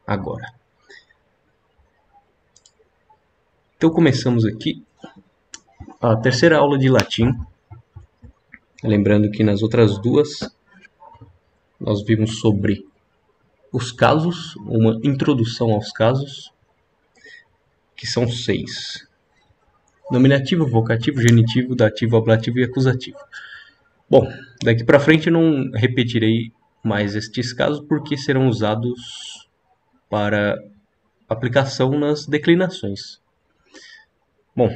agora. Então começamos aqui a terceira aula de latim. Lembrando que nas outras duas nós vimos sobre os casos, uma introdução aos casos, que são 6. Nominativo, vocativo, genitivo, dativo, ablativo e acusativo. Bom, daqui para frente eu não repetirei mais estes casos porque serão usados para aplicação nas declinações. Bom,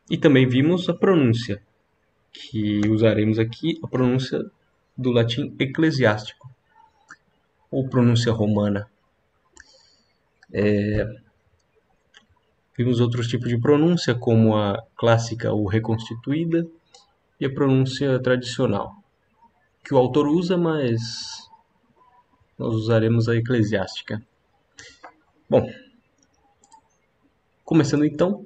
e também vimos a pronúncia, que usaremos aqui a pronúncia do latim eclesiástico, ou pronúncia romana. Vimos outros tipos de pronúncia, como a clássica ou reconstituída, e a pronúncia tradicional, que o autor usa, mas nós usaremos a eclesiástica. Bom, começando então.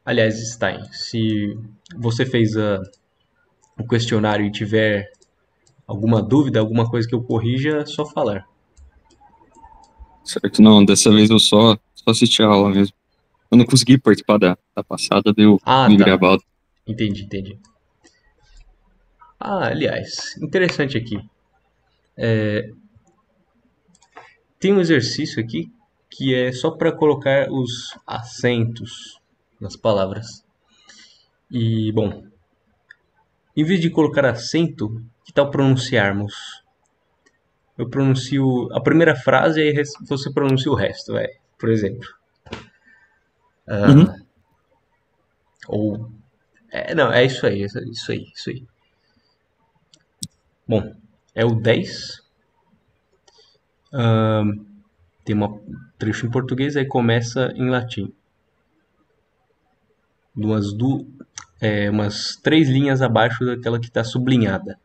Aliás, Stein, se você fez o questionário e tiver alguma dúvida, alguma coisa que eu corrija, é só falar. Certo, não, dessa vez eu só assisti a aula mesmo. Eu não consegui participar da passada, deu Ah, me tá. gravado. Entendi. Ah, aliás, interessante aqui. Tem um exercício aqui que é só para colocar os acentos nas palavras. E, bom, em vez de colocar acento, que tal pronunciarmos? Eu pronuncio a primeira frase e aí você pronuncia o resto, por exemplo. Uhum. Ou. Não, é isso aí, isso aí. Bom, é o 10. Tem um trecho em português, aí começa em latim. Umas 3 linhas abaixo daquela que está sublinhada.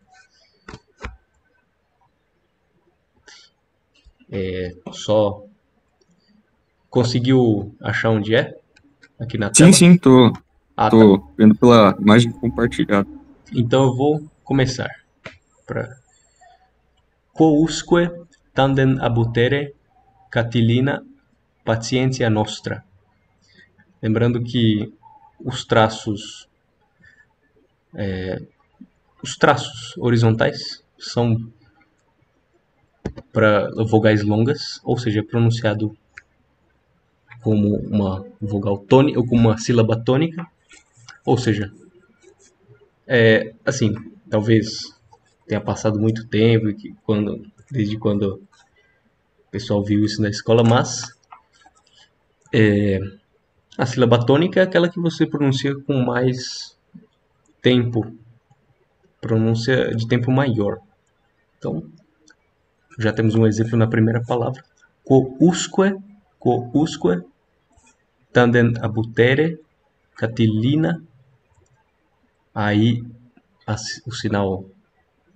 Só conseguiu achar onde é? Aqui na Sim, tela? sim, tô, Ah, tá. tô vendo pela imagem compartilhada. Então eu vou começar. Pra... Quousque tandem abutere Catilina pacientia nostra. Lembrando que os traços, os traços horizontais são para vogais longas, ou seja, pronunciado como uma vogal tônica ou como uma sílaba tônica, ou seja, assim, talvez tenha passado muito tempo desde quando o pessoal viu isso na escola, mas a sílaba tônica é aquela que você pronuncia com mais tempo, pronúncia de tempo maior. Então, já temos um exemplo na primeira palavra. Quousque, tandem abutere, catilina. Aí o sinal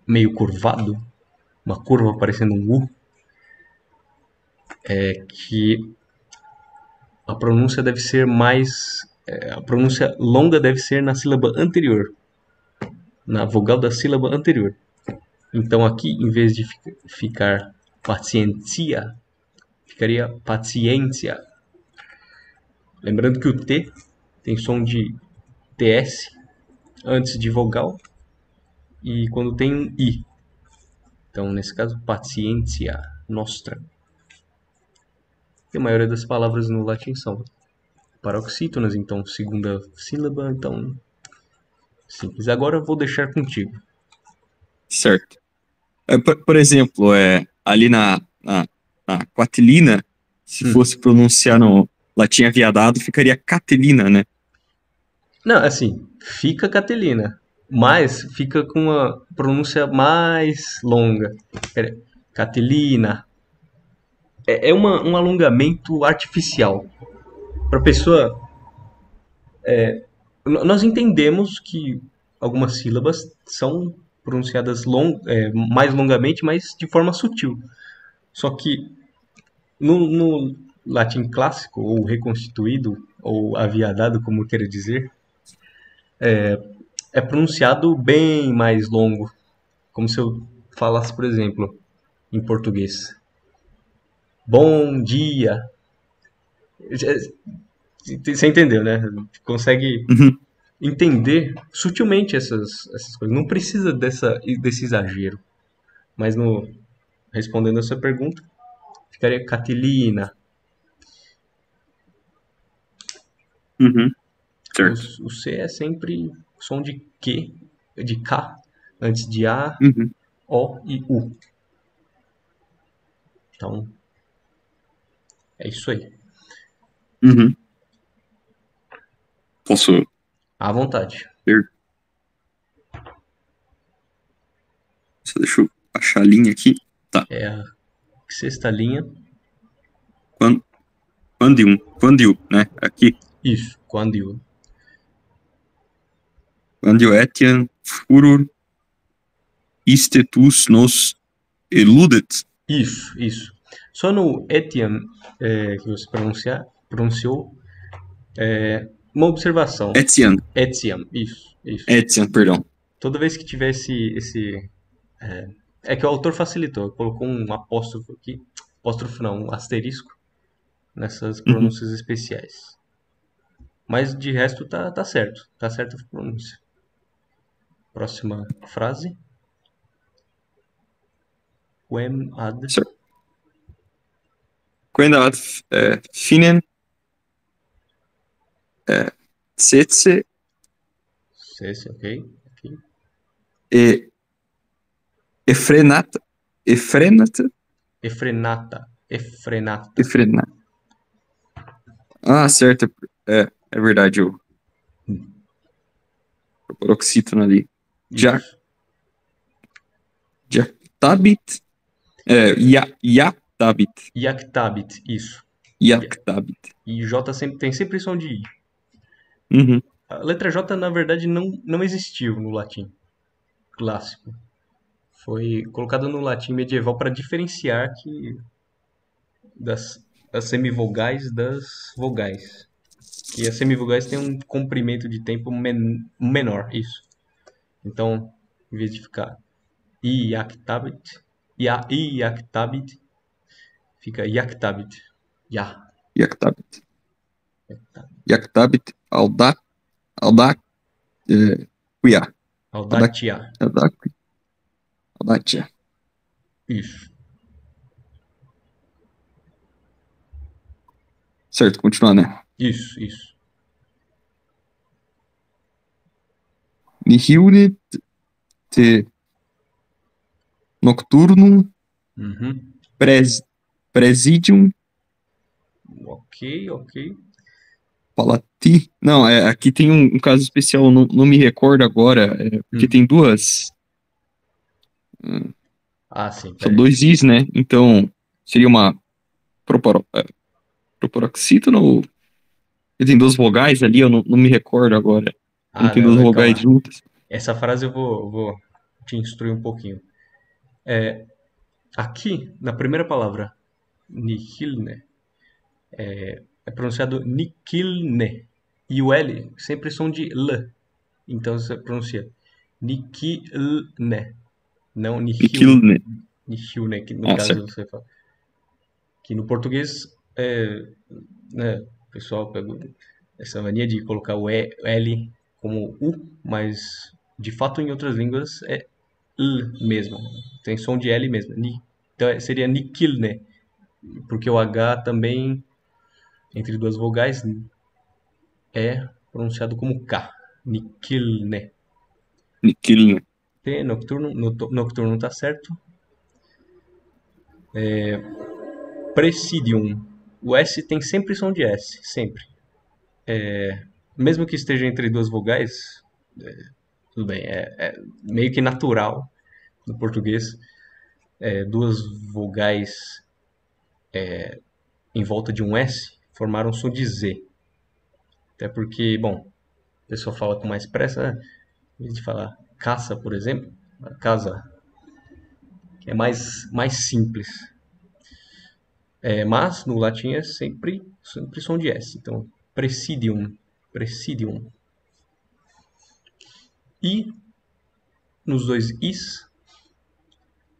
meio curvado, uma curva parecendo um U, que a pronúncia deve ser mais. A pronúncia longa deve ser na sílaba anterior, na vogal da sílaba anterior. Então aqui, em vez de ficar paciência, ficaria paciência. Lembrando que o T tem som de TS antes de vogal e quando tem um I. Então, nesse caso, paciência nostra. E a maioria das palavras no latim são paroxítonas, então segunda sílaba, então simples. Agora eu vou deixar contigo. Certo. Por exemplo, ali na Quatilina, se Hum. fosse pronunciar no latim aviadado, ficaria Catelina, né? Não, assim, fica Catelina, mas fica com uma pronúncia mais longa. Catelina. Um alongamento artificial. Para a pessoa. Nós entendemos que algumas sílabas são pronunciadas mais longamente, mas de forma sutil. Só que no latim clássico, ou reconstituído, ou aviadado, como queira dizer, é pronunciado bem mais longo, como se eu falasse, por exemplo, em português. Bom dia. Você entendeu, né? Consegue Uhum. entender sutilmente essas coisas. Não precisa desse exagero. Mas respondendo a sua pergunta, ficaria Catilina. Uhum. O, Certo. o C é sempre som de Q, de K, antes de A, Uhum. O e U. Então, é isso aí. Uhum. Posso À vontade. ler? Só deixa eu achar a linha aqui. Tá. É a sexta linha. Quando, quando, né? Aqui. Isso, quando. Quando etiam furor istetus nos eludet. Isso. Só no Etiam, que você pronunciou, uma observação. Etiam. Etiam, isso. Etiam, perdão. Toda vez que tiver esse é que o autor facilitou, colocou um apóstrofo aqui, apóstrofo não, um asterisco nessas Uhum. pronúncias especiais. Mas de resto tá certo a pronúncia. Próxima frase. Quem ad. Certo. Quando ad finen setse Esse, ok. Aqui. e efrenat, efrenat, Efrenata. efrenat. Ah, certo. É verdade, o paroxítono ali. Já, Isso. Jactabit, Jactabit, Yaktabit, isso. Jactabit. E J tem sempre som de I. Uhum, A letra J, na verdade, não existiu no latim clássico. Foi colocado no latim medieval para diferenciar das semivogais das vogais. Que as semivogais têm um comprimento de tempo menor, isso. Então, em vez de ficar iactabit, iactabit, fica iactabit. Ya. Jactabit. Jactabit, Aldac, Cuiá. Aldac, Audacia. Aldac, Aldacia. Isso. Certo, continuar, né? Isso. Nihil te nocturnum Uhum. pres, presidium Ok. palati. Não, aqui tem um caso especial, não me recordo agora, porque Hum. tem duas. Ah, sim, São peraí. dois is, né? Então, seria uma proparoxítona ou. Ele tem duas vogais ali, eu não me recordo agora. Quando Ah, tem não, duas não, vogais calma. juntas. Essa frase vou te instruir um pouquinho. Aqui, na primeira palavra, nihilne, é pronunciado nikilne. E o L sempre som de L. Então você pronuncia nikilne, não nihilne. Niquilne. Nihilne, que no Ah, caso certo. você fala. Que no português, né, o pessoal pegou essa mania de colocar o L como U, mas de fato em outras línguas é L mesmo. Tem som de L mesmo. Então seria nikilne, porque o H também, entre duas vogais, é pronunciado como K. Nikilne. Niquilne. T, nocturno, nocturno tá certo. Presidium. O S tem sempre som de S, sempre. Mesmo que esteja entre duas vogais, tudo bem, é meio que natural no português. Duas vogais em volta de um S formaram som de Z. Até porque, bom, o pessoal fala com mais pressa, em vez de falar caça, por exemplo, casa é mais simples. Mas no latim é sempre som de S. Então, presidium. E nos dois Is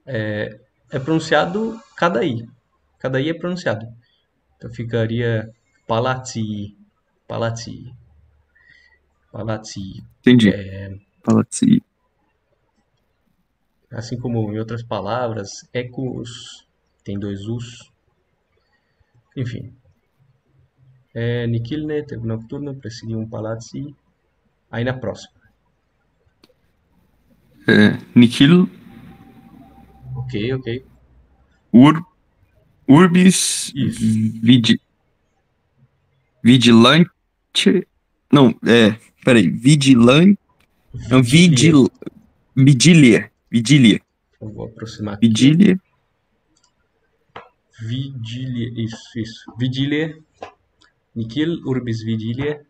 é pronunciado cada I. Cada I é pronunciado. Então ficaria palazzi, palazzi, palazzi. Entendi. Fala assim. Assim como em outras palavras, ecos, tem dois Us. Enfim. Nichilne, tempo nocturno, presidium palazzi. Aí na próxima. Nihil Ok, ok. urbis Isso. vigilante. Não, peraí. Vigilante. Não, Vigília. vigilia. Vigilia. Eu vou aproximar aqui. Vigilia. Vigília. Isso. Vigília. Nichil urbis vigília.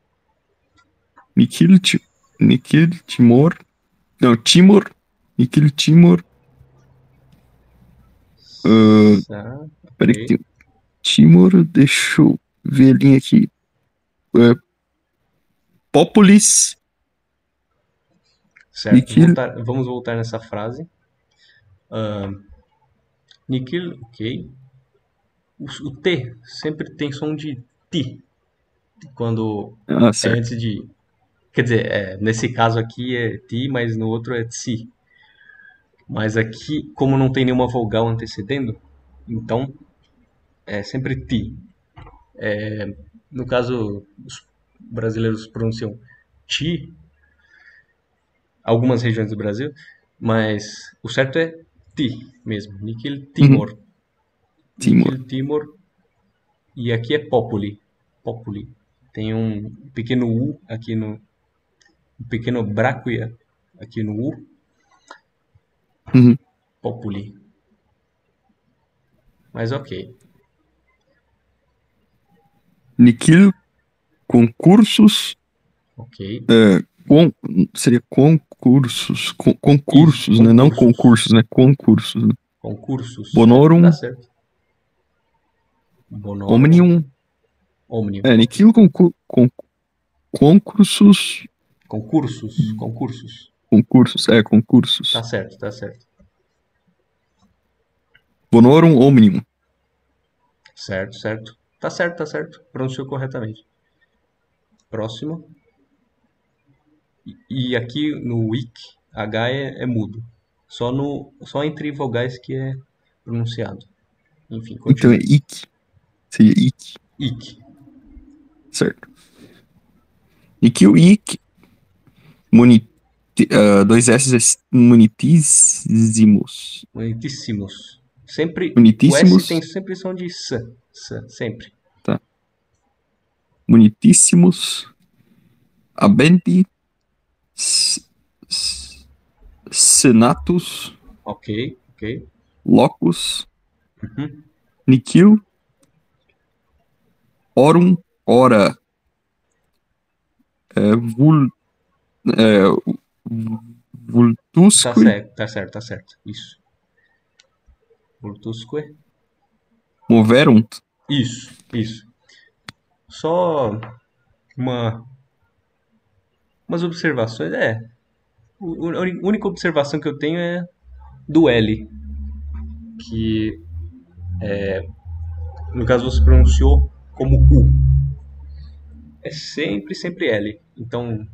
Nikhil Timor. Não, Timor. Nikhil Timor. Tá, Peraí que ok. tem. Timor, deixa eu ver a linha aqui. Populis. Certo. Nikhil. Vamos voltar nessa frase. Nichil, ok. O T sempre tem som de ti. Quando Ah, é certo. antes de. Quer dizer, nesse caso aqui é ti, mas no outro é tsi. Mas aqui, como não tem nenhuma vogal antecedendo, então é sempre ti. No caso, os brasileiros pronunciam ti, algumas regiões do Brasil, mas o certo é ti mesmo. Nikhil Uhum. Timor. Timor. Nikhil Timor. E aqui é Populi. Populi. Tem um pequeno U aqui no. Um pequeno bráquia aqui no U. Uhum. Populi. Mas ok. Nikhil concursos. Ok. Con, seria concursos. Isso. Concursos, né? Não Concursos. concursos, né? Concursos. Né? Concursos. Tá Bonorum certo. Bonorum. omnium. Omnium. Ok. Nikhil concursos. Concursos. Concursos. Concursos, Tá concursos. certo, tá certo. Bonorum omnium. Certo, certo. Tá certo, tá certo. Pronunciou corretamente. Próximo. E aqui no ic, H é mudo. Só entre vogais que é pronunciado. Enfim, Então é continue. ic. Seria ic, Ic. certo. Nikhil ic. Muni, dois S munitíssimos. Muitíssimos. Sempre, o S tem Munitíssimos. sempre som de S. S, sempre. Tá. Munitíssimos. Abendi. s- s- Senatus. Ok, ok. Locus. Uhum. Nikhil. Orum. Ora. Vul, é, Tá vultusque. certo, tá certo, tá certo. Isso. Vultusque. Moverunt. Isso. Só uma, umas observações. A única observação que eu tenho é do L, que no caso você pronunciou como U. É sempre L. Então,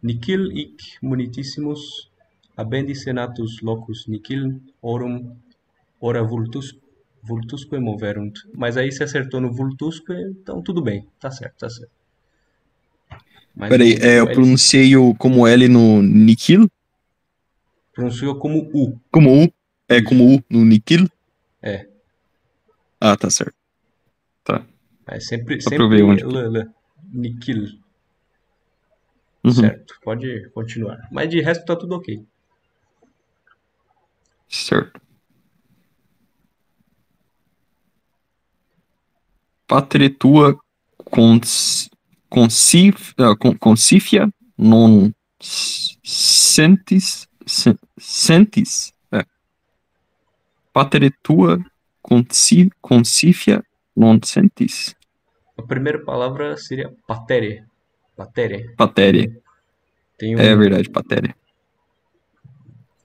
Nichil hic munitissimos habendi senatus locus nichil orum ora vultusque moverunt. Mas aí se acertou no vultusque, então tudo bem. Tá certo, tá certo. Mas Peraí, o eu L pronunciei o como L no Nikhil? pronunciou como U. Como U? É Isso. como U no Nikhil? É. Ah, tá certo. Tá. Mas sempre, Só pra eu ver sempre onde que. Nichil. Uhum. Certo. Pode continuar. Mas de resto tá tudo ok. Certo. Patre tua consifia non sentis. Patre tua consifia non sentis. A primeira palavra seria patere. Patere. Patere. Tem É um verdade, patere. Tem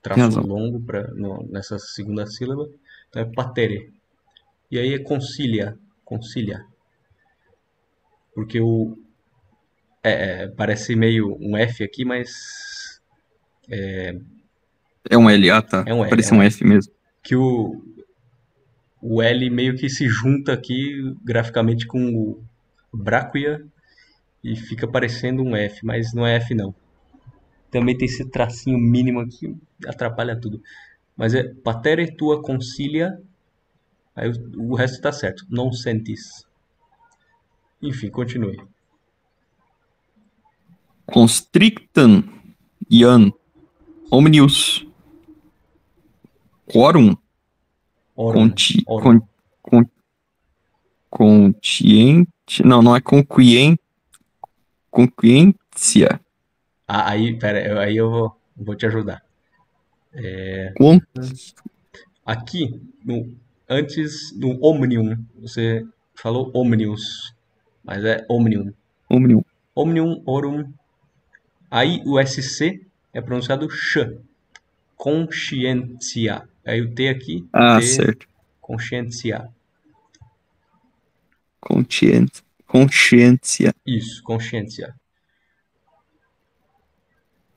traço razão. longo nessa segunda sílaba. Então é patere. E aí é concilia. Concilia. Porque o. Parece meio um F aqui, mas. É um L, tá. É um L, é Parece um um L. F mesmo. Que o L meio que se junta aqui graficamente com o Brachia e fica parecendo um F, mas não é F não. Também tem esse tracinho mínimo aqui, atrapalha tudo. Mas é patere tua concilia, aí o resto tá certo. Non sentis. Enfim, continue. Constrictam ian omnius quorum Orum, conti, con, orum. con, contiente. Não, não é conquiência. Ah, aí, pera, aí eu vou te ajudar. Con, Aqui, antes, no omnium, você falou omnius, mas é omnium. omnium. Omnium, orum. Aí o SC é pronunciado sh, consciência. Aí o T aqui, Ah, T, certo. consciência. Consciência. Isso, consciência.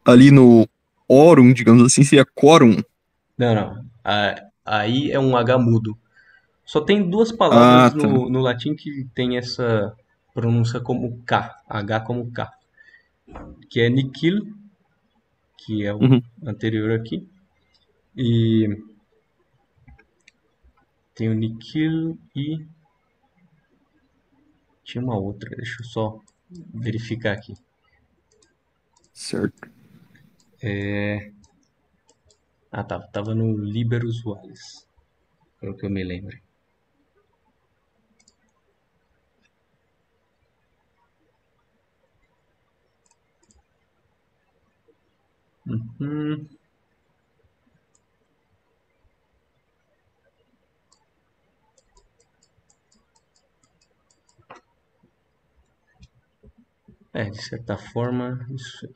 Ali no Orum, digamos assim, seria quorum. Não, não. Aí é um H mudo. Só tem duas Ah, palavras tá. no latim que tem essa pronúncia como K, H como K, que é niquil, que é o Uhum. anterior aqui, e tem o niquil e tinha uma outra, deixa eu só verificar aqui. Certo. Ah, tá, tava no Liberus Ualis, pelo que eu me lembro. Hum, de certa forma, isso.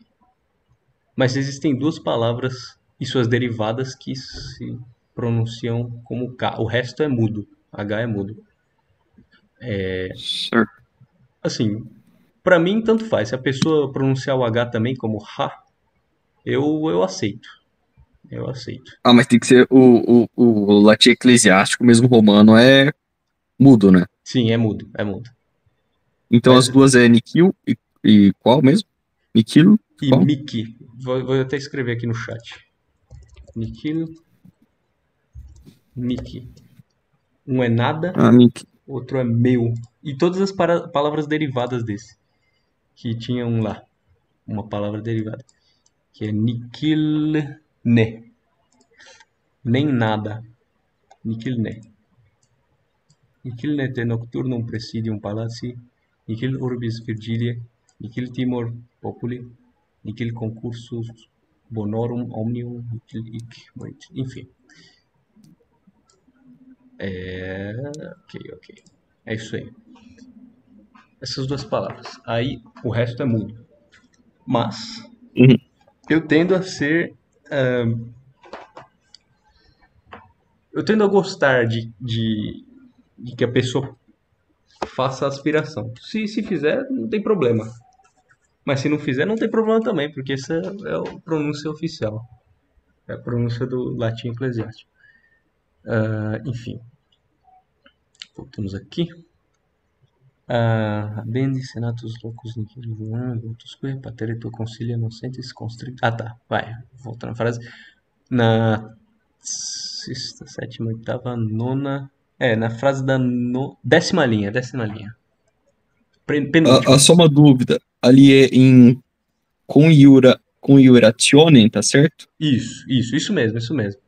Mas existem duas palavras e suas derivadas que se pronunciam como K. O resto é mudo. H é mudo. Certo. Assim, pra mim tanto faz. Se a pessoa pronunciar o H também como H, eu aceito. Eu aceito. Ah, mas tem que ser o latim eclesiástico, mesmo romano, é mudo, né? Sim, é mudo, é mudo. Então Mas as duas é Niquil e qual mesmo? Niquilo? e Qual? Miki, vou até escrever aqui no chat. Nikil, Miki. Um é nada, Ah, Niquil. outro é meu. E todas as palavras derivadas desse. Que tinham lá uma palavra derivada. Que é Nikil, ne. Nem nada. Nikil, ne. Nihil nete nocturnum presidium palati, nihil urbis Virgilie, nihil timor populi, nihil concursus bonorum omnium, nihil hic morit. Enfim. Ok. É isso aí. Essas duas palavras. Aí o resto é mudo. Mas Uhum. eu tendo a ser. ah, eu tendo a gostar de que a pessoa faça a aspiração. Se fizer, não tem problema. Mas se não fizer, não tem problema também, porque essa é a pronúncia oficial. É a pronúncia do latim eclesiástico. Enfim, voltamos aqui. Bendi senatus locus nihil votusque patere tu concilia nocentes constrictus. Ah, tá. Vai. Voltando à frase. Na sexta, sétima, oitava, nona. Na frase da décima linha, décima linha. A Penúltima. só uma dúvida. Ali é em conjurazione, tá certo? Isso mesmo, isso mesmo.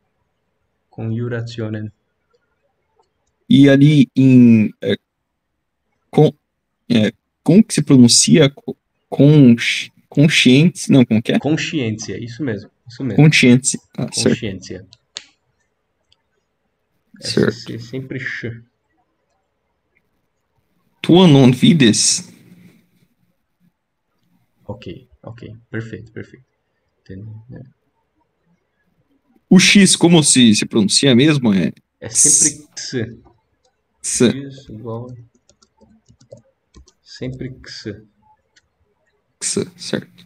Conjurationem. E ali em con, é, como que se pronuncia? Consciente, não, como que é? Consciência, isso mesmo, isso mesmo. Consciente. Ah, certo, Consciência. certo. SC sempre ch. Tua non vides? Ok. Perfeito. Entendeu? O X, como se pronuncia mesmo? É É sempre x. Isso, igual. Sempre ks. Certo.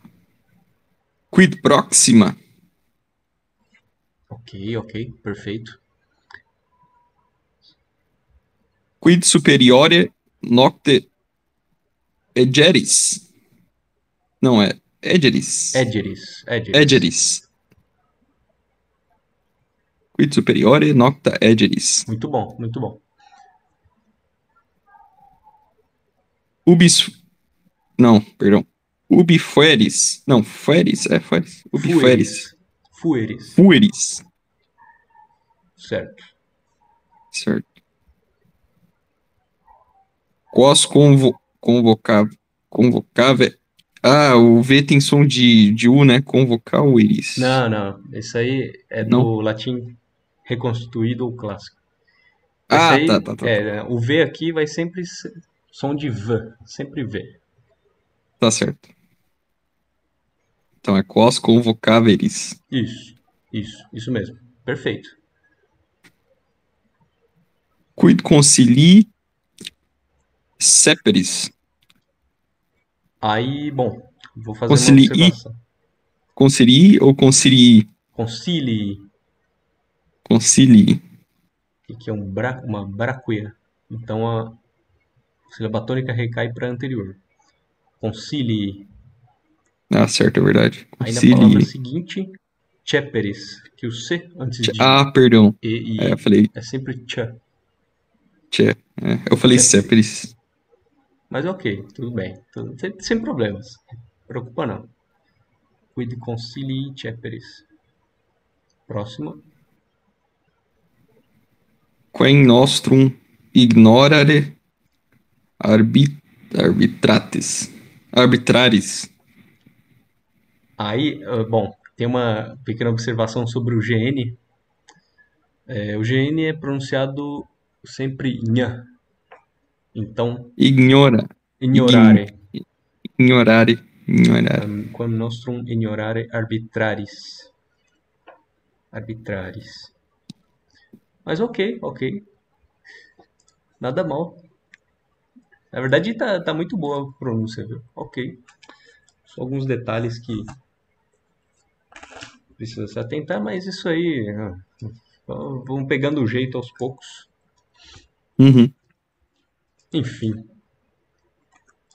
Quid proxima. Ok, perfeito. Quid superiore nocte egeris. Não, é egeris. Egeris. Egeris. Quid superiore nocta egeris. Muito bom, muito bom. Ubis... Não, perdão. Ubi fueris. Não, fueris. É, fueris. Ubi fueris. Fueris. Fueris. Certo. Certo. Quos convocave. Ah, o V tem som de U, né? Convocar o iris. Não. Esse aí é Não? do latim reconstituído ou clássico. Esse Ah, tá. aí, o V aqui vai sempre ser som de V. Sempre V. Tá certo. Então é quos convocaveris. Isso mesmo. Perfeito. Quid concilii seperis. Aí, bom, vou fazer uma Concilii. observação. Concilii ou concilii? Concilii, Concilii. que é uma braquia. Então a sílaba tônica recai para a anterior. Concilii. Ah, certo, é verdade. Aí na palavra Concilii. seguinte, ceperis, que o C antes de Ah, perdão. E e É, eu I falei é sempre ch. tchê. Eu falei Ceperis. seperis. Mas ok, tudo bem. Sem problemas. Preocupa não. Quid concilii ceperis. Próximo. Quem nostrum ignorare arbitrates. Arbitraris. Aí, bom, tem uma pequena observação sobre o GN. O GN é pronunciado sempre nha. Então, Ignora. ignorare. Ignorare. Ignorare. Quam nostrum ignorare arbitraris. Arbitraris. Mas ok. Nada mal. Na verdade, tá muito boa a pronúncia, viu? Ok. Só alguns detalhes que precisa se atentar, mas isso aí. Vamos pegando o jeito aos poucos. Uhum. Enfim.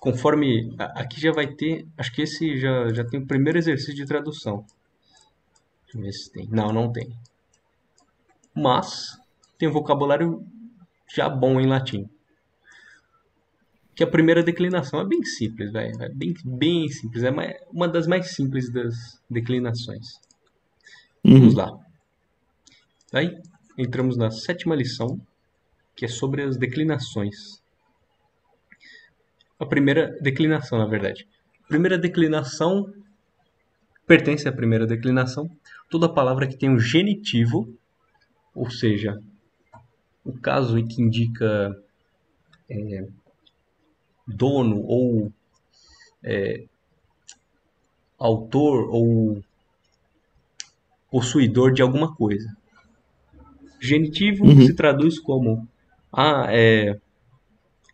Conforme. Aqui já vai ter. Acho que esse já tem o primeiro exercício de tradução. Deixa eu ver se tem. Não tem. Mas tem um vocabulário já bom em latim. Que a primeira declinação é bem simples, velho. É bem simples. É uma das mais simples das declinações. Vamos Uhum. lá. Aí entramos na 7ª lição, que é sobre as declinações. A primeira declinação, na verdade. A primeira declinação pertence à primeira declinação toda palavra que tem um genitivo, ou seja, o caso em que indica dono ou autor ou possuidor de alguma coisa. Genitivo se Uhum. traduz como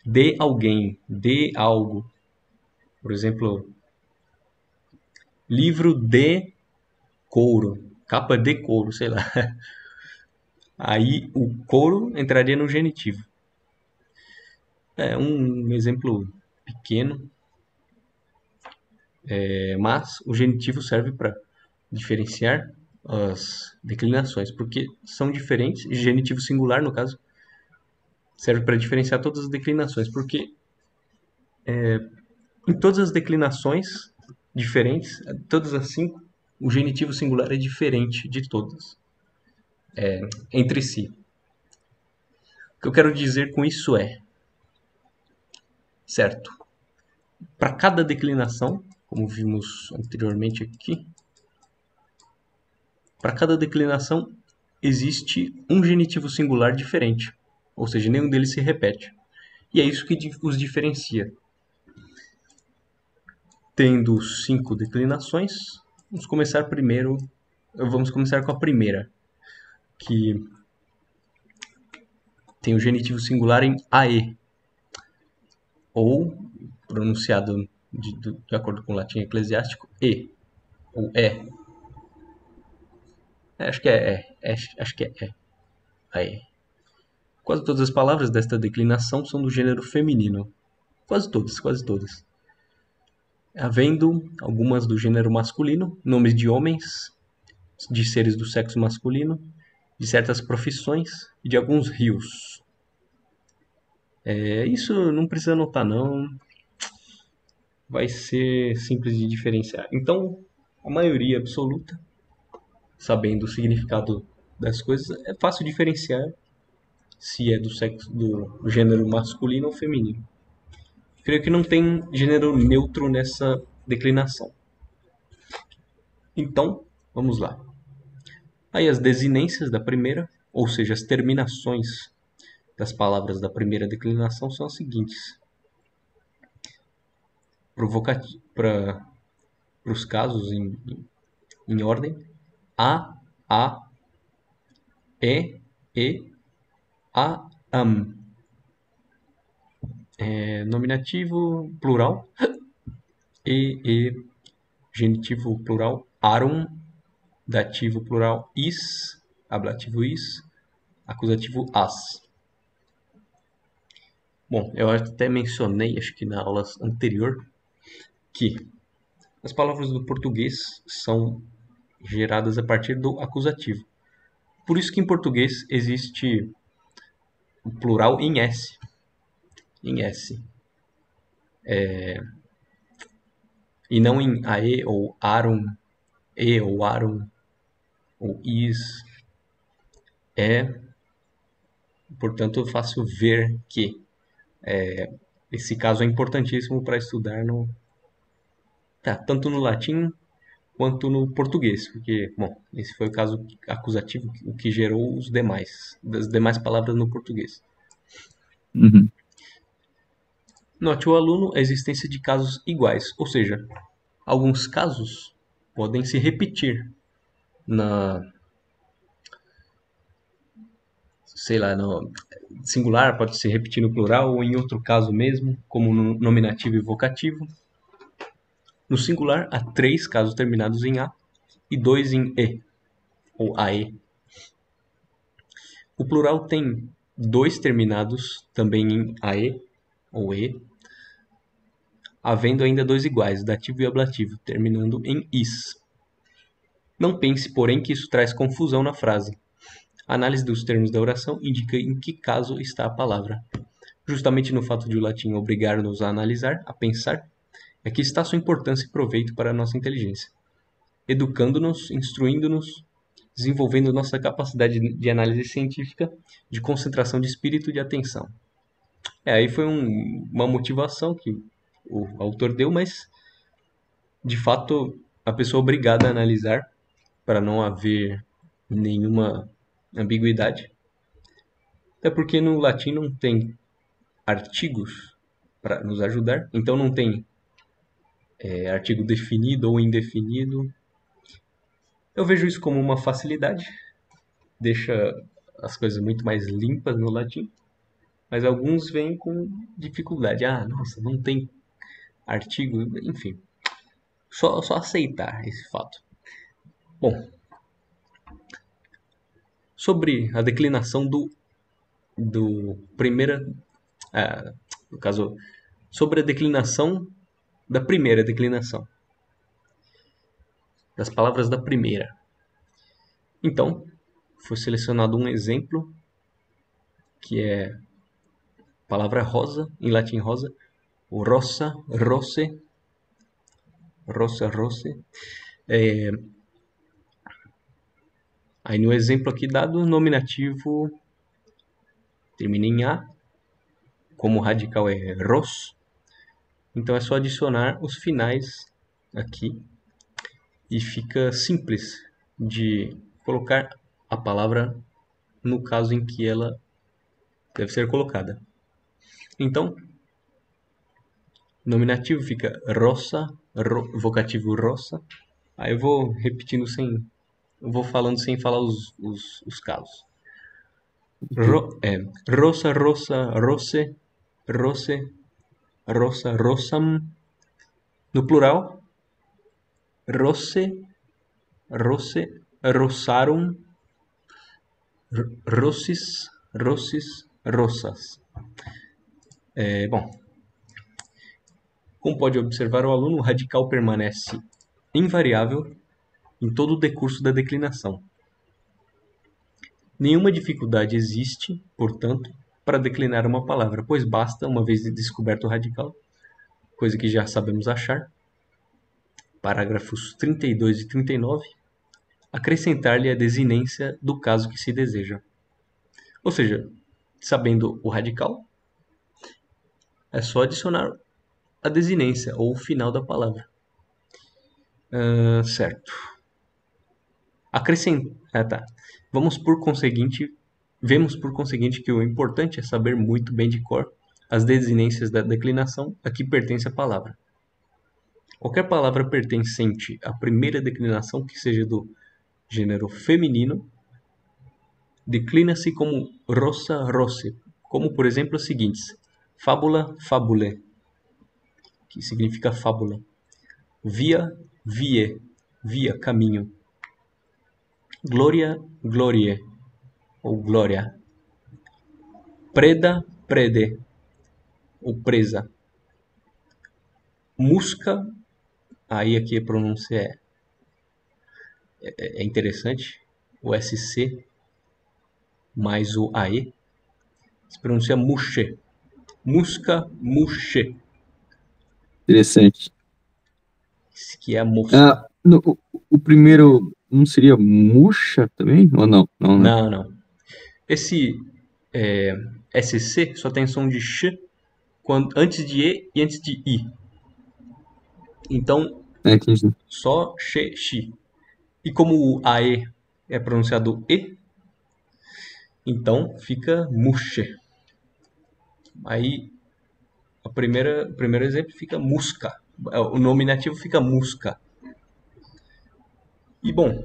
de alguém, de algo. Por exemplo, livro de couro, capa de couro, sei lá. Aí o couro entraria no genitivo. É um exemplo pequeno, mas o genitivo serve para diferenciar as declinações, porque são diferentes. Genitivo singular, no caso, serve para diferenciar todas as declinações, porque em todas as declinações diferentes, todas as 5, o genitivo singular é diferente de todas, entre si. O que eu quero dizer com isso é, certo, para cada declinação, como vimos anteriormente aqui, para cada declinação existe um genitivo singular diferente, ou seja, nenhum deles se repete. E é isso que os diferencia. Tendo 5 declinações, vamos começar com a primeira, que tem o genitivo singular em ae, ou pronunciado de acordo com o latim eclesiástico, e, ou é. Acho que acho que é. Ae. Quase todas as palavras desta declinação são do gênero feminino. Quase todas, quase todas. Havendo algumas do gênero masculino, nomes de homens, de seres do sexo masculino, de certas profissões e de alguns rios. Isso não precisa anotar não, vai ser simples de diferenciar. Então, a maioria absoluta, sabendo o significado das coisas, é fácil diferenciar se é do sexo do gênero masculino ou feminino. Creio que não tem gênero neutro nessa declinação. Então, vamos lá. Aí as desinências da primeira, ou seja, as terminações das palavras da primeira declinação são as seguintes. Para os casos em ordem: a, e, a, am. Nominativo plural, e, genitivo plural, arum, dativo plural, is, ablativo is, acusativo as. Bom, eu até mencionei, acho que na aula anterior, que as palavras do português são geradas a partir do acusativo. Por isso que em português existe o plural em S. Em S. E não em ae ou arum, e ou arum, ou is. Portanto, é fácil ver que esse caso é importantíssimo para estudar tanto no latim quanto no português, porque, bom, esse foi o caso acusativo, o que gerou das demais palavras no português. Uhum. Note o aluno a existência de casos iguais, ou seja, alguns casos podem se repetir no singular, pode se repetir no plural ou em outro caso mesmo, como no nominativo e vocativo. No singular, há 3 casos terminados em A e 2 em E, ou AE. O plural tem 2 terminados também em AE, ou E, havendo ainda 2 iguais, dativo e ablativo, terminando em is. Não pense, porém, que isso traz confusão na frase. A análise dos termos da oração indica em que caso está a palavra. Justamente no fato de o latim obrigar-nos a analisar, a pensar, é que está sua importância e proveito para a nossa inteligência, educando-nos, instruindo-nos, desenvolvendo nossa capacidade de análise científica, de concentração de espírito e de atenção. Aí foi uma motivação que o autor deu, mas de fato a pessoa é obrigada a analisar para não haver nenhuma ambiguidade. Até porque no latim não tem artigos para nos ajudar, então não tem artigo definido ou indefinido. Eu vejo isso como uma facilidade, deixa as coisas muito mais limpas no latim, mas alguns vêm com dificuldade. Ah, nossa, não tem artigo, enfim. Só aceitar esse fato. Bom, sobre a declinação do primeira, no caso, sobre a declinação da primeira declinação, das palavras da primeira. Então, foi selecionado um exemplo, que é a palavra rosa, em latim rosa, o rosa, rose, rosa, rose. Aí no exemplo aqui dado, o nominativo termina em A, como o radical é ros, então é só adicionar os finais aqui e fica simples de colocar a palavra no caso em que ela deve ser colocada. Então, nominativo fica rosa, vocativo rosa. Aí eu vou repetindo eu vou falando sem falar os casos. Rosa, rosa, rose, rose, rosa, rosam. No plural, rose, rose, rosarum, rossis, rossis, rosas. Bom, como pode observar o aluno, o radical permanece invariável em todo o decurso da declinação. Nenhuma dificuldade existe, portanto, para declinar uma palavra, pois basta, uma vez descoberto o radical, coisa que já sabemos achar, parágrafos 32 e 39, acrescentar-lhe a desinência do caso que se deseja. Ou seja, sabendo o radical, é só adicionar a desinência ou o final da palavra. Certo. Tá. Vemos por conseguinte que o importante é saber muito bem de cor as desinências da declinação a que pertence a palavra. Qualquer palavra pertencente à primeira declinação que seja do gênero feminino declina-se como rosa, rose, como por exemplo os seguintes: fábula, fabule, que significa fábula; via, vie, via, caminho; glória, glorie, ou glória; preda, prede, ou presa; musca, aí aqui a pronúncia é interessante, o SC mais o AE, se pronuncia muxe, musca, muxe, Interessante. que é a mosca. Ah, o primeiro não seria murcha também? Ou não? Não, né? Não, não. Esse é, SC só tem som de sh antes de E e antes de I. Então, É, entendi. só she, shi. E como o AE é pronunciado E, então fica mushe. Aí, o primeiro exemplo fica musca. O nominativo fica musca. E bom,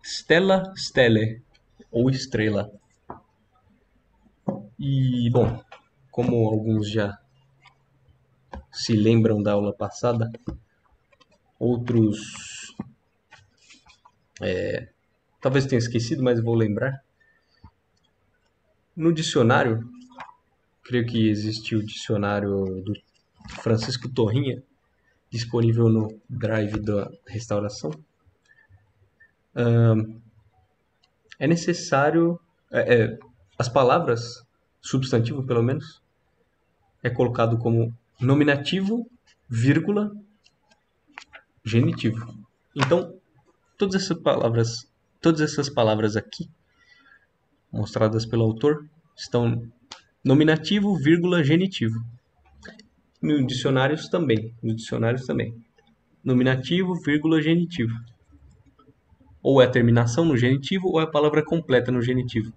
stella, stele, ou estrela. E bom, como alguns já se lembram da aula passada, outros talvez tenha esquecido, mas vou lembrar. No dicionário, creio que existe o dicionário do Francisco Torrinha, disponível no Drive da Restauração. É necessário, as palavras, substantivo pelo menos, é colocado como nominativo, vírgula, genitivo. Então, todas essas palavras aqui, mostradas pelo autor, estão nominativo, vírgula, genitivo. Nos dicionários também. Nominativo, vírgula, genitivo. Ou é a terminação no genitivo ou é a palavra completa no genitivo,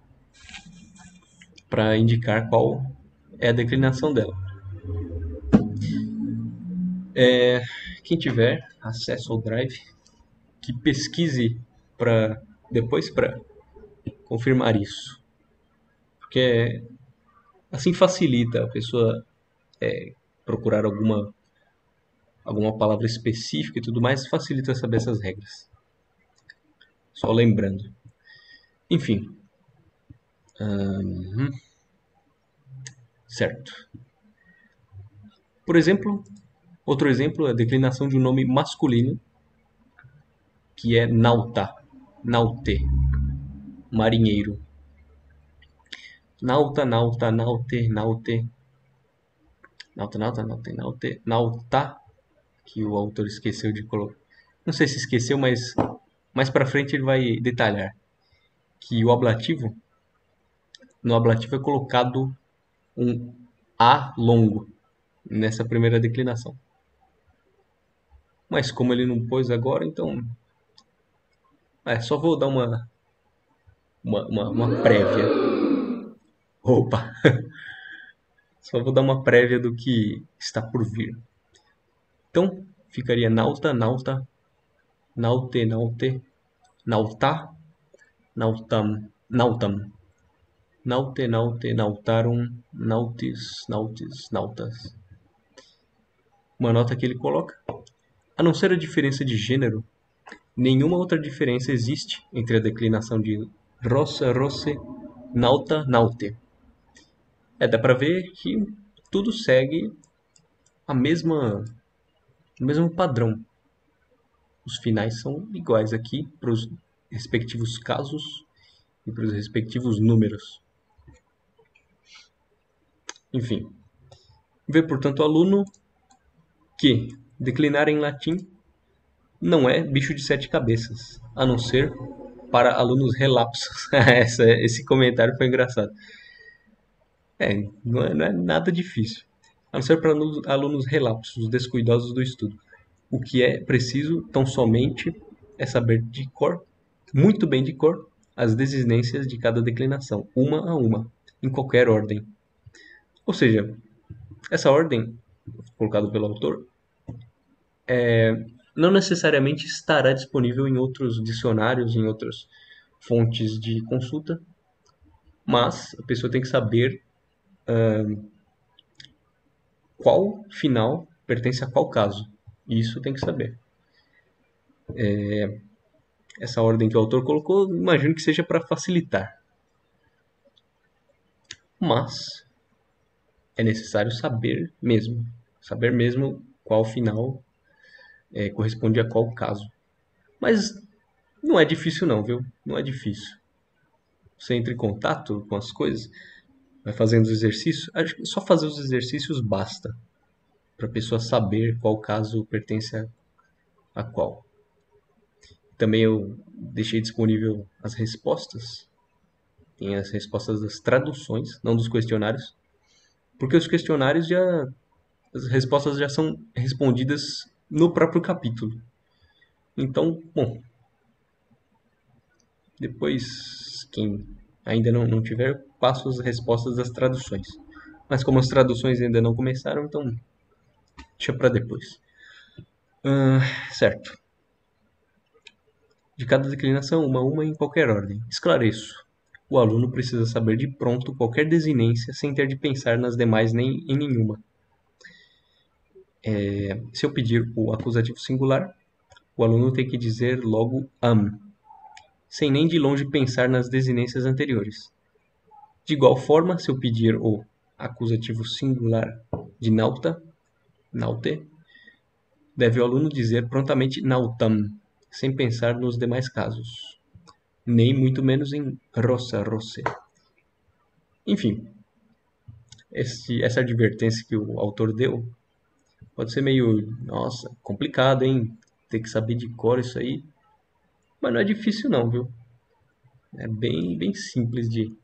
para indicar qual é a declinação dela. Quem tiver acesso ao Drive, que pesquise depois para confirmar isso, porque assim facilita a pessoa procurar alguma palavra específica e tudo mais, facilita saber essas regras. Só lembrando. Enfim. Certo. Por exemplo, outro exemplo é a declinação de um nome masculino, que é nauta, naute, marinheiro. Nauta, nauta, naute, naute, nauta, nauta, naute, naute, nauta, que o autor esqueceu de colocar. Não sei se esqueceu, mas mais para frente ele vai detalhar que no ablativo é colocado um A longo nessa primeira declinação. Mas como ele não pôs agora, então só vou dar uma prévia. Opa! Só vou dar uma prévia do que está por vir. Então, ficaria nauta, nauta, naute, naute, nauta, nautam, nautam, Naute, naute, nautarum, nautis, nautis, nautas. Uma nota que ele coloca. A não ser a diferença de gênero, nenhuma outra diferença existe entre a declinação de rossa, rosse, nauta, naute. Dá pra ver que tudo segue a mesma, o mesmo padrão. Os finais são iguais aqui para os respectivos casos e para os respectivos números. Enfim, vê, portanto, o aluno que declinar em latim não é bicho de sete cabeças, a não ser para alunos relapsos. Esse comentário foi engraçado. Não é nada difícil, a não ser para alunos relapsos, descuidosos do estudo. O que é preciso tão somente é saber de cor, muito bem de cor, as desinências de cada declinação, uma a uma, em qualquer ordem. Ou seja, essa ordem, colocada pelo autor, não necessariamente estará disponível em outros dicionários, em outras fontes de consulta, mas a pessoa tem que saber qual final pertence a qual caso. Isso tem que saber. Essa ordem que o autor colocou, imagino que seja para facilitar. Mas é necessário saber mesmo qual final corresponde a qual caso. Mas não é difícil não, viu? Não é difícil. Você entra em contato com as coisas, vai fazendo os exercícios. Acho que só fazer os exercícios basta para a pessoa saber qual caso pertence a qual. Também eu deixei disponível as respostas. Tem as respostas das traduções, não dos questionários. Porque os questionários as respostas já são respondidas no próprio capítulo. Então, bom, depois, quem ainda não tiver, passo as respostas das traduções. Mas como as traduções ainda não começaram, então deixa para depois. Certo. De cada declinação, uma em qualquer ordem. Esclareço. O aluno precisa saber de pronto qualquer desinência sem ter de pensar nas demais nem em nenhuma. Se eu pedir o acusativo singular, o aluno tem que dizer logo am, sem nem de longe pensar nas desinências anteriores. De igual forma, se eu pedir o acusativo singular de nauta, naute, deve o aluno dizer prontamente nautam, sem pensar nos demais casos, nem muito menos em rossa, rosse. Enfim, essa advertência que o autor deu pode ser meio, nossa, complicado, hein? Ter que saber de cor isso aí. Mas não é difícil não, viu? É bem, bem simples de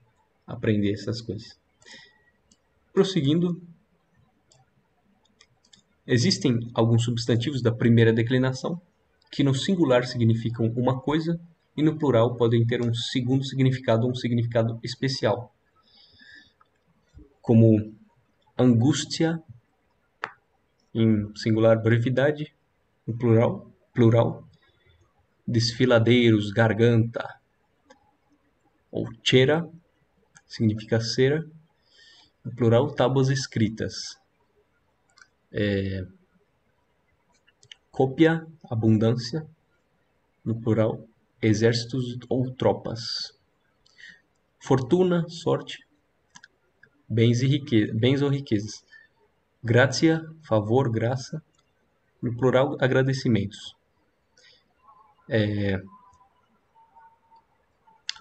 aprender essas coisas. Prosseguindo, existem alguns substantivos da primeira declinação que no singular significam uma coisa e no plural podem ter um segundo significado ou um significado especial, como angústia, em singular brevidade, no plural, desfiladeiros, garganta, ou chera, significa cera, no plural, tábuas escritas. Cópia, abundância, no plural, exércitos ou tropas. Fortuna, sorte, bens ou riquezas. Gratia, favor, graça, no plural, agradecimentos.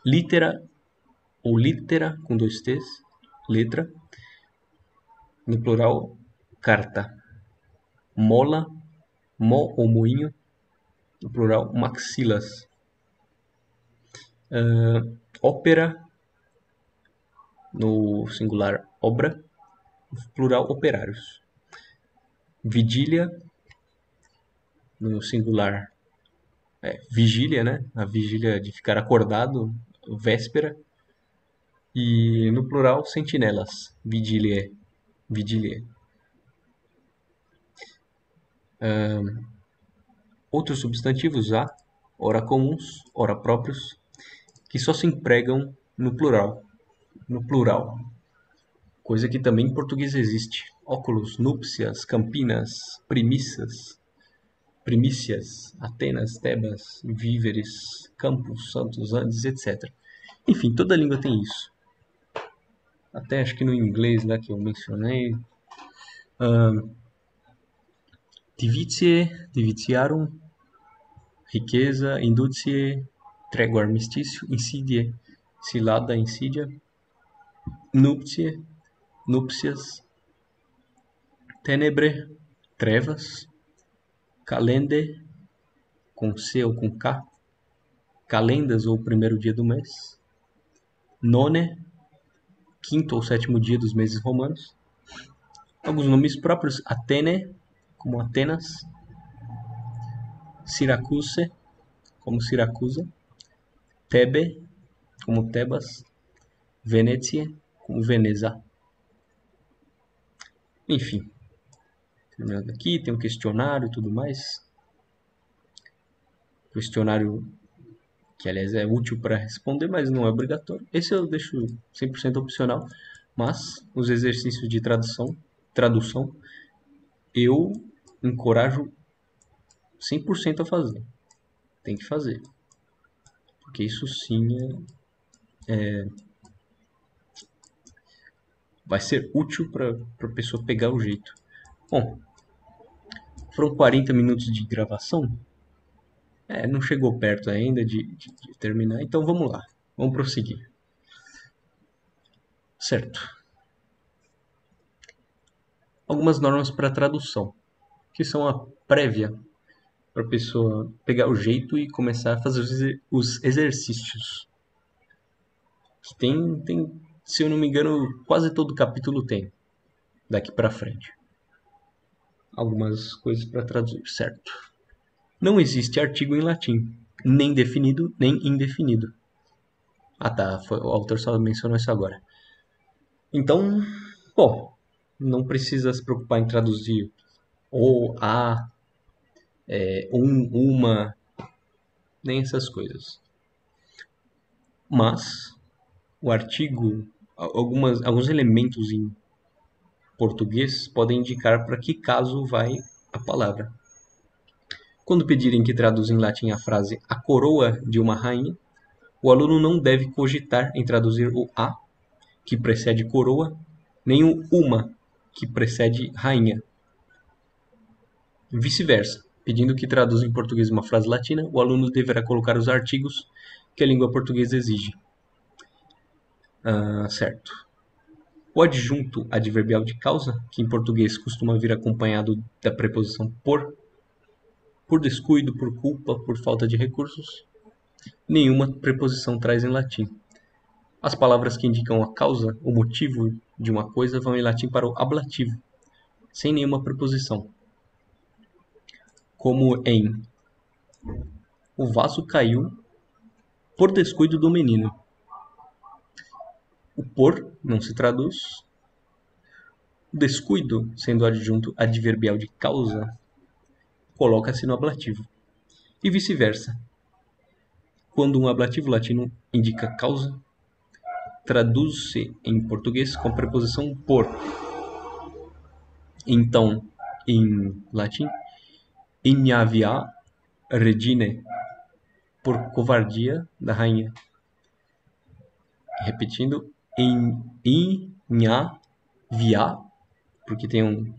Litera ou litera com dois T's, letra, no plural, carta. Mola, mó ou moinho, no plural, maxilas. Ópera, no singular, obra, no plural, operários. Vigília, no singular, vigília, né? A vigília de ficar acordado, véspera. E no plural, sentinelas, vigília. Outros substantivos há, ora comuns, ora próprios, que só se empregam no plural. no plural, coisa que também em português existe. Óculos, núpcias, campinas, primícias, Atenas, Tebas, víveres, campos, santos, andes, etc. Enfim, toda língua tem isso. Até acho que no inglês lá que eu mencionei. Divitiae, divitiarum, riqueza, indúcie, trégua, armistício, insidiae, cilada, insídia, nuptiae, núpcias, tenebre, trevas, calende, com C ou com K, calendas ou primeiro dia do mês, none, quinto ou sétimo dia dos meses romanos, alguns nomes próprios, Atene, como Atenas, Syracuse, como Siracusa, Thebe, como Tebas, Venetia, como Veneza. Enfim, terminando aqui, tem um questionário e tudo mais. Questionário que, aliás, é útil para responder, mas não é obrigatório. Esse eu deixo 100% opcional, mas os exercícios de tradução, eu encorajo 100% a fazer. Tem que fazer. Porque isso sim vai ser útil para a pessoa pegar o jeito. Bom, foram 40 minutos de gravação. Não chegou perto ainda de terminar, então vamos lá. Vamos prosseguir. Certo. Algumas normas para tradução, que são a prévia para a pessoa pegar o jeito e começar a fazer os exercícios. Que tem, se eu não me engano, quase todo capítulo tem, daqui para frente. Algumas coisas para traduzir, certo? Não existe artigo em latim, nem definido, nem indefinido. Ah tá, o autor só mencionou isso agora. Então, bom, não precisa se preocupar em traduzir ou a, uma, nem essas coisas. Mas o artigo, alguns elementos em português podem indicar para que caso vai a palavra. Quando pedirem que traduza em latim a frase "a coroa de uma rainha", o aluno não deve cogitar em traduzir o "a", que precede coroa, nem o "uma", que precede rainha. Vice-versa, pedindo que traduza em português uma frase latina, o aluno deverá colocar os artigos que a língua portuguesa exige. Certo. O adjunto adverbial de causa, que em português costuma vir acompanhado da preposição por descuido, por culpa, por falta de recursos, nenhuma preposição traz em latim. As palavras que indicam a causa, o motivo de uma coisa, vão em latim para o ablativo, sem nenhuma preposição. Como em "o vaso caiu por descuido do menino". O por não se traduz. O descuido, sendo adjunto adverbial de causa, coloca-se no ablativo. E vice-versa. Quando um ablativo latino indica causa, traduz-se em português com a preposição por. Então, em latim, ignavia regine, por covardia da rainha. Repetindo, ignavia, porque tem um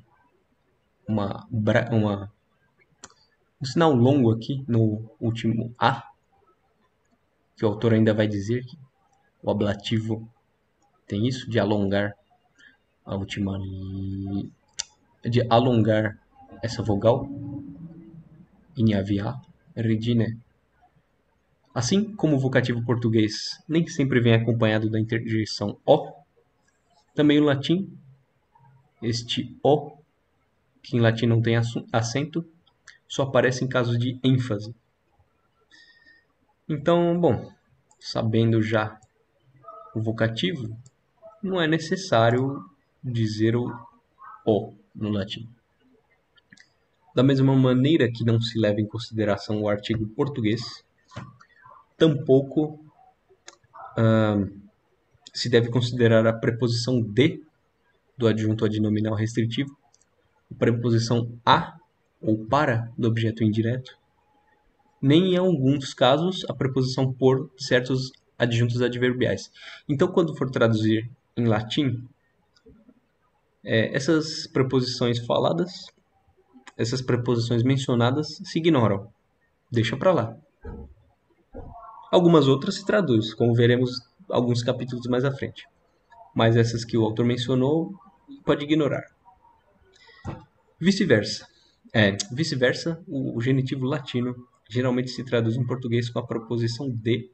sinal longo aqui no último A, que o autor ainda vai dizer que o ablativo tem isso, de alongar a última, de alongar essa vogal, ignavia regine. Assim como o vocativo português nem sempre vem acompanhado da interjeição "o", também o latim, este "o", que em latim não tem acento, só aparece em casos de ênfase. Então, bom, sabendo já o vocativo, não é necessário dizer o "o" no latim. Da mesma maneira que não se leva em consideração o artigo português, tampouco se deve considerar a preposição de do adjunto adnominal restritivo, a preposição a ou para do objeto indireto, nem em alguns casos a preposição por de certos adjuntos adverbiais. Então, quando for traduzir em latim, essas preposições faladas, essas preposições mencionadas se ignoram, deixa para lá. Algumas outras se traduzem, como veremos alguns capítulos mais à frente. Mas essas que o autor mencionou, pode ignorar. Vice-versa. Vice-versa, o genitivo latino geralmente se traduz em português com a preposição de,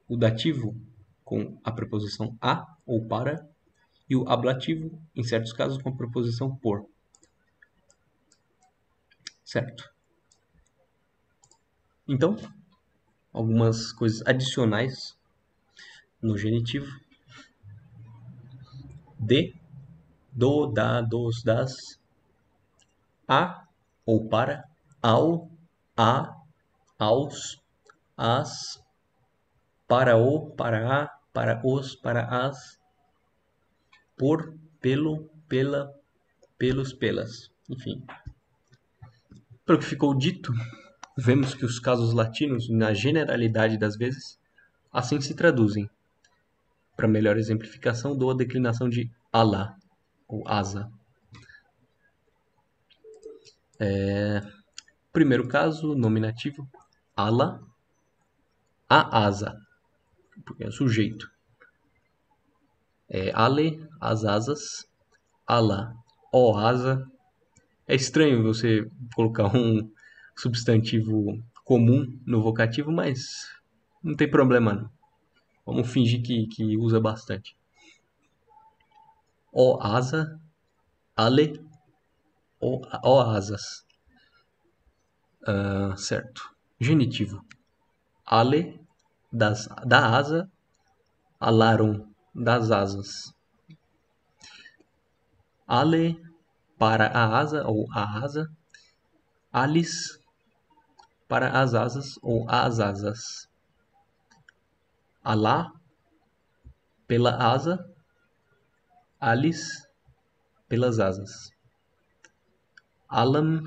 o dativo com a preposição a ou para, e o ablativo, em certos casos, com a preposição por. Certo? Então, algumas coisas adicionais no genitivo. De, do, da, dos, das. A ou para, ao, a, aos, as, para o, para a, para os, para as, por, pelo, pela, pelos, pelas. Enfim. Pelo que ficou dito, vemos que os casos latinos, na generalidade das vezes, assim se traduzem. Para melhor exemplificação, dou a declinação de Alá, ou asa. Primeiro caso, nominativo, Alá, a asa, porque é o sujeito. Ale, as asas, Alá, ó asa. É estranho você colocar um substantivo comum no vocativo, mas não tem problema não. Vamos fingir que usa bastante. Ó asa, ale, ó asas. Certo. Genitivo. Ale, da asa, alarum, das asas. Ale, para a asa ou a asa. Alis, para as asas ou as asas. Alá, pela asa. Alis, pelas asas. Alam,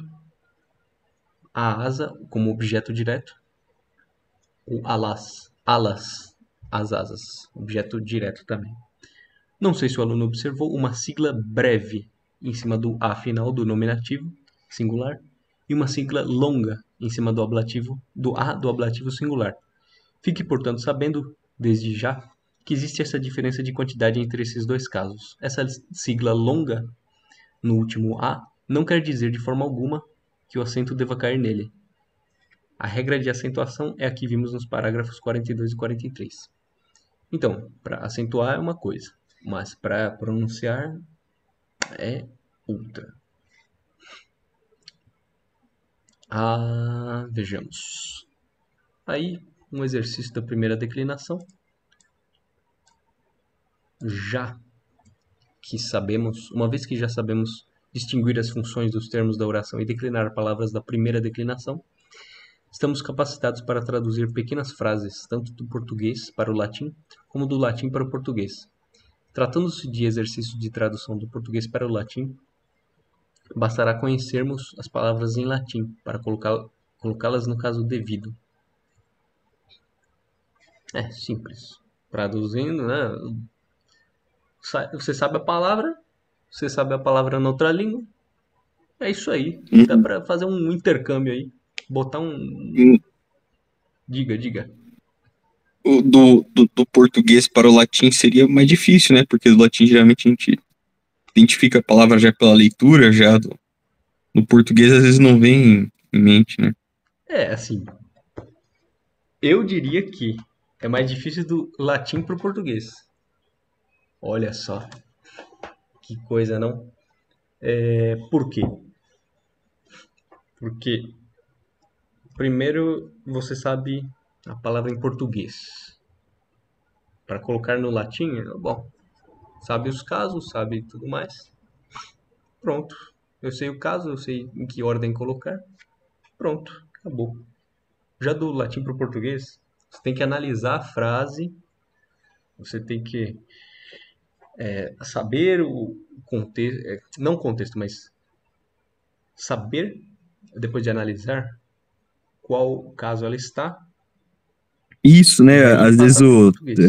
a asa como objeto direto. Ou alas, as asas, objeto direto também. Não sei se o aluno observou uma sigla breve em cima do a final do nominativo singular e uma sigla longa em cima do ablativo do a do ablativo singular. Fique, portanto, sabendo, desde já, que existe essa diferença de quantidade entre esses dois casos. Essa sigla longa no último a não quer dizer de forma alguma que o acento deva cair nele. A regra de acentuação é a que vimos nos parágrafos 42 e 43. Então, para acentuar é uma coisa, mas para pronunciar é outra. Vejamos. Aí, um exercício da primeira declinação. Já que sabemos, uma vez que já sabemos distinguir as funções dos termos da oração e declinar palavras da primeira declinação, estamos capacitados para traduzir pequenas frases, tanto do português para o latim, como do latim para o português. Tratando-se de exercício de tradução do português para o latim, bastará conhecermos as palavras em latim para colocá-las no caso devido. É simples. Traduzindo, né? Você sabe a palavra, você sabe a palavra na outra língua. É isso aí. Dá para fazer um intercâmbio aí. Botar um. Diga. Do português para o latim seria mais difícil, né? Porque do latim geralmente a gente identifica a palavra já pela leitura, já no português às vezes não vem em mente, né? Assim. Eu diria que é mais difícil do latim para o português. Olha só. Que coisa, não? Por quê? Porque, primeiro, você sabe a palavra em português. Para colocar no latim, bom, sabe os casos, sabe tudo mais. Pronto. Eu sei o caso, eu sei em que ordem colocar. Pronto, acabou. Já do latim para o português, você tem que analisar a frase, Você tem que saber o contexto, não contexto, mas saber, depois de analisar, qual caso ela está, Isso, e né? aí Às vezes passar para o português.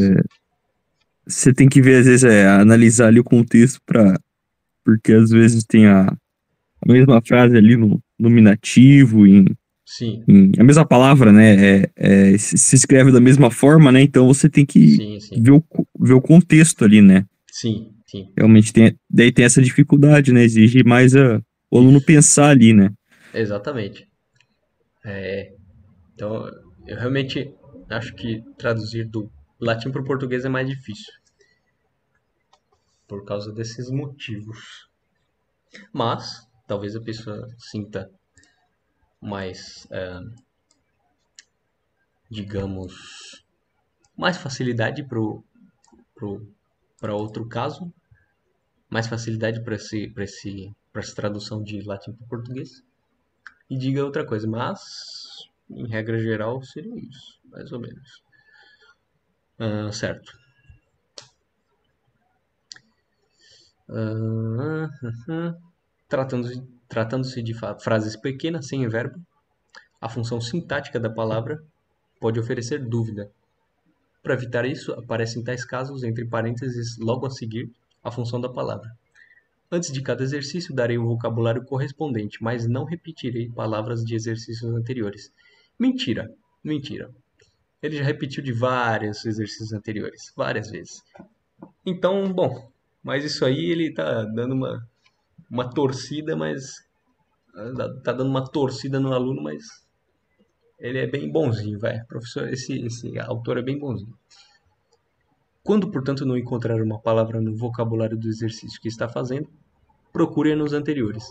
você tem que ver, às vezes, analisar ali o contexto para porque às vezes tem a mesma frase ali no nominativo, Sim, a mesma palavra, né? Se escreve da mesma forma, né? Então você tem que sim, sim, ver o contexto ali, né? sim, sim. Realmente daí tem essa dificuldade, né? Exige mais o aluno Isso, pensar ali, né? exatamente. Então, eu realmente acho que traduzir do latim para o português é mais difícil, por causa desses motivos. Mas, talvez a pessoa sinta mais, digamos, mais facilidade para outro caso, mais facilidade para essa tradução de latim para o português, e diga outra coisa, mas, em regra geral, seria isso, mais ou menos. Certo. Ah, Tratando-se de frases pequenas, sem verbo, a função sintática da palavra pode oferecer dúvida. Para evitar isso, aparece em tais casos, entre parênteses, logo a seguir, a função da palavra. Antes de cada exercício, darei o vocabulário correspondente, mas não repetirei palavras de exercícios anteriores. Mentira, mentira. Ele já repetiu de vários exercícios anteriores, várias vezes. Então, bom, mas isso aí ele tá dando uma torcida, mas tá dando uma torcida no aluno, mas ele é bem bonzinho, vai. Professor, esse autor é bem bonzinho. Quando, portanto, não encontrar uma palavra no vocabulário do exercício que está fazendo, procure nos anteriores.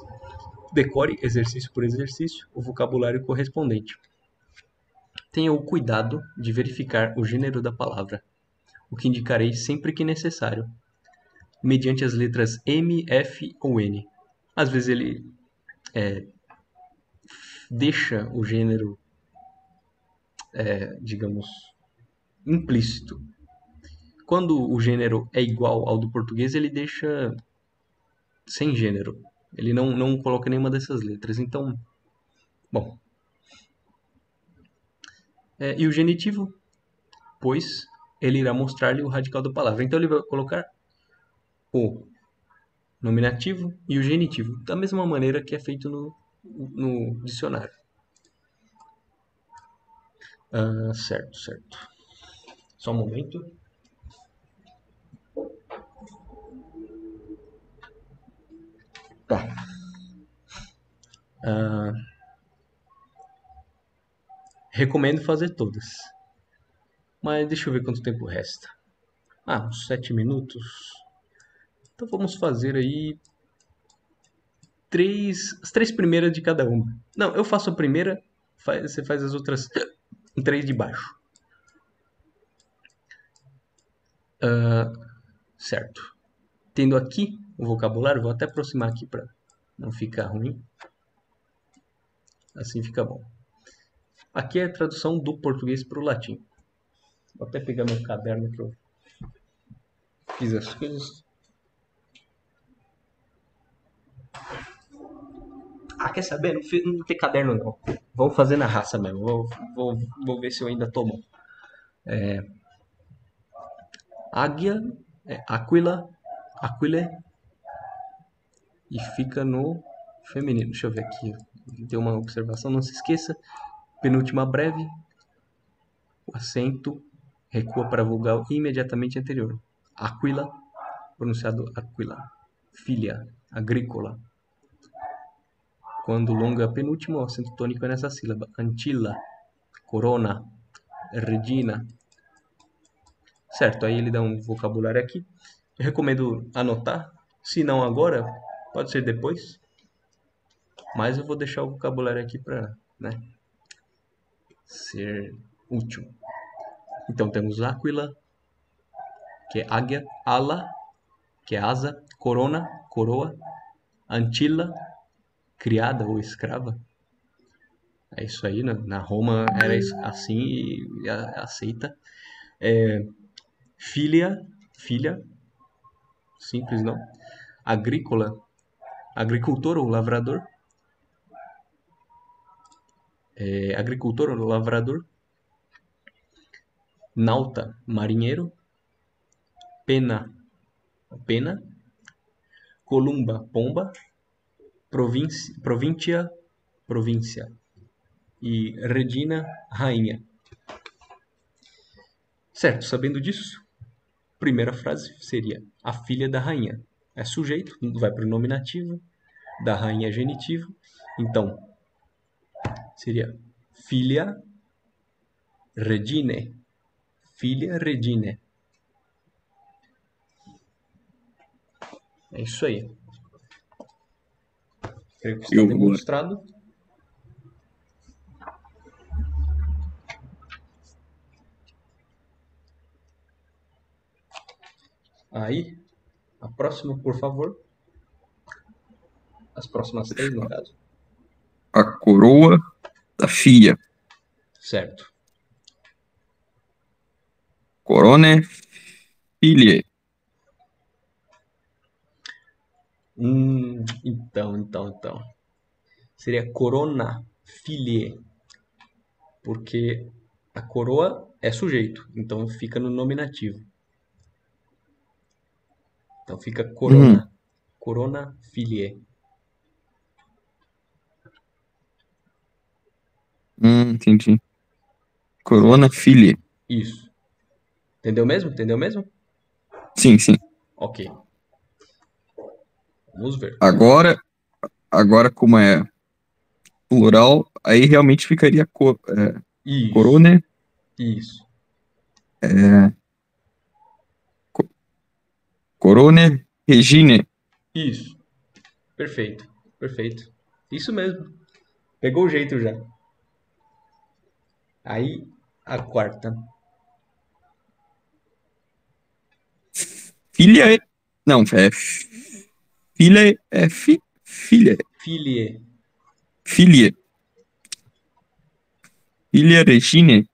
Decore, exercício por exercício, o vocabulário correspondente. Tenha o cuidado de verificar o gênero da palavra, o que indicarei sempre que necessário, mediante as letras M, F ou N. Às vezes ele deixa o gênero, digamos, implícito. Quando o gênero é igual ao do português, ele deixa sem gênero. Ele não coloca nenhuma dessas letras. Então, bom. E o genitivo, pois ele irá mostrar-lhe o radical da palavra. Então ele vai colocar o nominativo e o genitivo, da mesma maneira que é feito no dicionário. Certo, certo. Só um momento. Tá. Recomendo fazer todas. Mas deixa eu ver quanto tempo resta. Uns 7 minutos. Então vamos fazer aí as três primeiras de cada uma. Não, eu faço a primeira, você faz as outras três de baixo. Certo. Tendo aqui o vocabulário, vou até aproximar aqui para não ficar ruim. Assim fica bom. Aqui é a tradução do português para o latim. Vou até pegar meu caderno que eu fiz as coisas. Quer saber? Não tem caderno não. Vou fazer na raça mesmo. Vou ver se eu ainda tomo. Águia, Aquila, Aquile, e fica no feminino. Deixa eu ver aqui. Tem uma observação, não se esqueça. Penúltima breve. O acento recua para a vogal imediatamente anterior. Aquila, pronunciado Aquila. Filha, agrícola. Quando longa penúltimo, o acento tônico é nessa sílaba. Antilla, corona, regina. Certo, aí ele dá um vocabulário aqui. Eu recomendo anotar. Se não agora, pode ser depois. Mas eu vou deixar o vocabulário aqui para, né, ser útil. Então temos Aquila, que é águia, ala, que é asa, corona, coroa, Antilla, criada ou escrava. É isso aí, na Roma era assim e aceita. filha, simples não. Agrícola, agricultor ou lavrador. Agricultor ou lavrador. Nauta, marinheiro. Pena. Columba, pomba. Província. E Regina, rainha. Certo, sabendo disso, primeira frase seria a filha da rainha. É sujeito, vai para o nominativo, da rainha é genitivo. Então, seria filha Regine. Filha Regine. É isso aí. Creio que está Eu agora. demonstrado. Aí, a próxima, por favor. As próximas três, no caso. A coroa da filha. Certo. Corone filie. Então. Seria corona filie. Porque a coroa é sujeito. Então fica no nominativo. Então fica Uhum. corona. Corona filie. Entendi. Corona Certo? filie. Isso. Entendeu mesmo? Entendeu mesmo? Sim, sim. Ok. Vamos ver. Agora como é plural, aí realmente ficaria Isso. corone, Isso. é, corone regine. Isso. Perfeito. Perfeito. Isso mesmo. Pegou o jeito já. Aí, a quarta. Filha é. Não, filha é filha. Filie. Filha. Filha regine.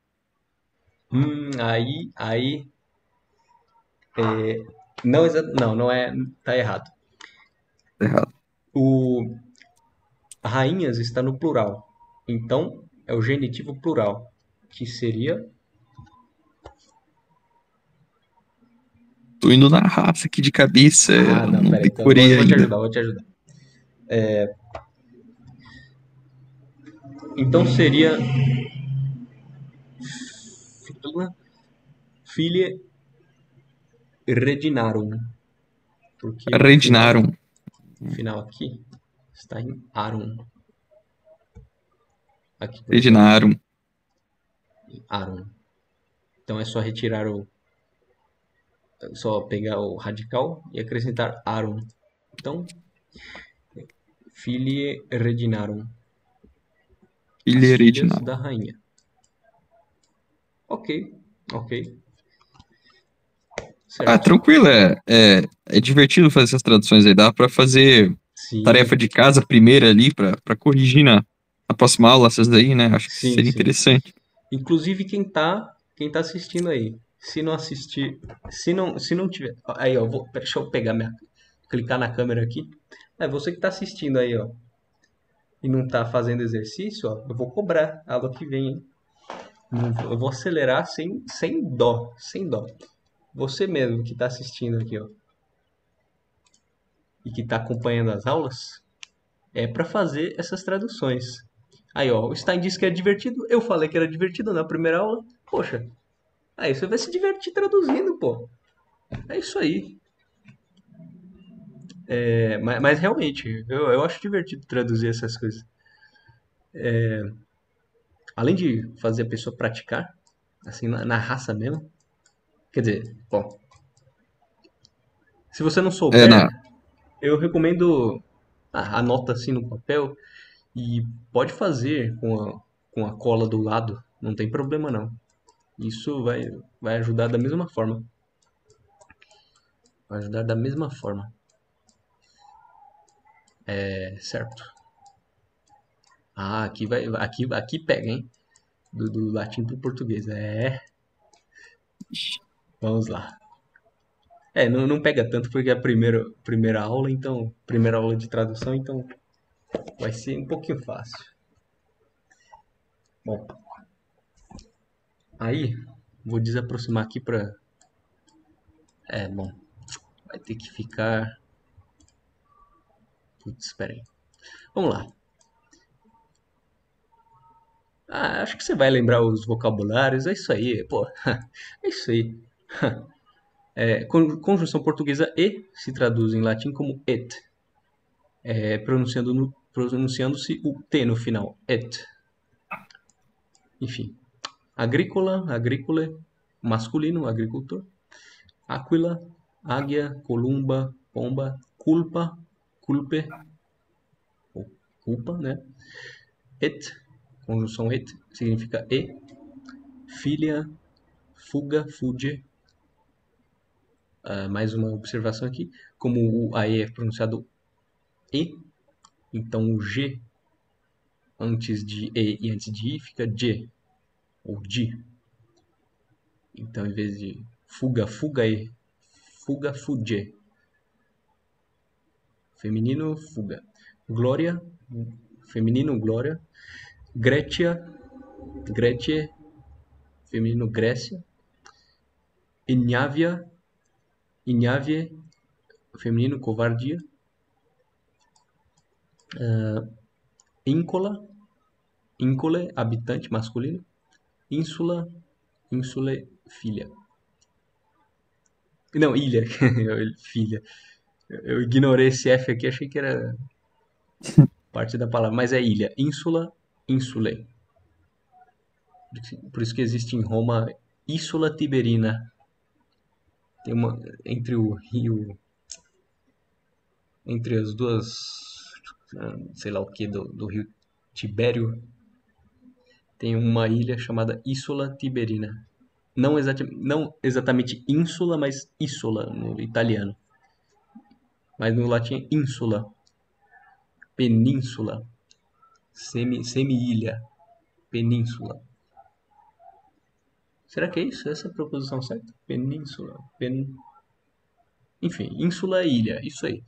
Aí. Não é. Tá errado. Errado. O rainhas está no plural. Então, é o genitivo plural. Que seria. Tô indo na raça aqui de cabeça. Ah, Eu não, não peraí. Então, decorei vou te ainda. ajudar, vou te ajudar. Então, seria. Filie reginarum. Porque Reginaram. o final aqui está em arum. Aqui, por exemplo. Reginaram. Arum. Então é só retirar o. Só pegar o radical e acrescentar arum. Então, filie reginarum. As Filha filhas reginaram. da rainha. Ok, ok. Ah, Certo. tranquilo. É divertido fazer essas traduções aí. Dá pra fazer tarefa Sim, de casa primeiro ali pra corrigir na próxima aula essas daí, né? Acho que sim, seria sim. interessante. Inclusive quem tá assistindo aí. Se não assistir, se não tiver, aí ó, deixa eu pegar clicar na câmera aqui. É você que tá assistindo aí, ó, e não tá fazendo exercício, ó, eu vou cobrar a aula que vem, hein? Eu vou acelerar sem dó, sem dó. Você mesmo que tá assistindo aqui, ó, e que tá acompanhando as aulas, é para fazer essas traduções. Aí, ó, o Stein disse que é divertido, eu falei que era divertido na primeira aula. Poxa, aí você vai se divertir traduzindo, pô. É isso aí. Mas realmente, eu acho divertido traduzir essas coisas. Além de fazer a pessoa praticar, assim, na raça mesmo. Quer dizer, bom, se você não É, souber, eu recomendo anota assim no papel e pode fazer com a cola do lado, não tem problema não. Isso vai ajudar da mesma forma. Vai ajudar da mesma forma. É certo. Ah, aqui pega, hein? Do latim pro português. É. Vamos lá. Não pega tanto porque é a primeira aula, então, primeira aula de tradução, então vai ser um pouquinho fácil. Bom, aí vou desaproximar aqui para. Bom, vai ter que ficar. Putz, espera aí. Vamos lá. Acho que você vai lembrar os vocabulários, é isso aí, pô. É isso aí. Conjunção portuguesa e se traduz em latim como et, pronunciando-se o T no final, et. Enfim, agrícola, agrícole, masculino, agricultor. Áquila, águia, columba, pomba. Culpa, culpe, ou culpa, né? Et, conjunção et, significa e. Filha, fuga, fuge. Mais uma observação aqui. Como o AE é pronunciado E, então o G antes de E e antes de I fica G, ou Di. Então, em vez de fuga, fuga E, fuga, fuge. Feminino, fuga. Glória, feminino, glória. Grécia, Grécie, feminino, Grécia. Inhávia, Inhávie, feminino, covardia. Íncola, Íncole, habitante, masculino. Ínsula, Ínsule, filha. Não, ilha, filha. Eu ignorei esse F aqui, achei que era parte da palavra, mas é ilha. Ínsula, insule. Por isso que existe em Roma Ínsula Tiberina. Tem uma entre o rio, entre as duas, sei lá o que, do rio Tibério, tem uma ilha chamada Isola Tiberina. Não exatamente ínsula, mas isola no italiano. Mas no latim é ínsula, península, semi-ilha, península. Será que é isso? Essa é a proposição certa? Península, enfim, ínsula é ilha, isso aí.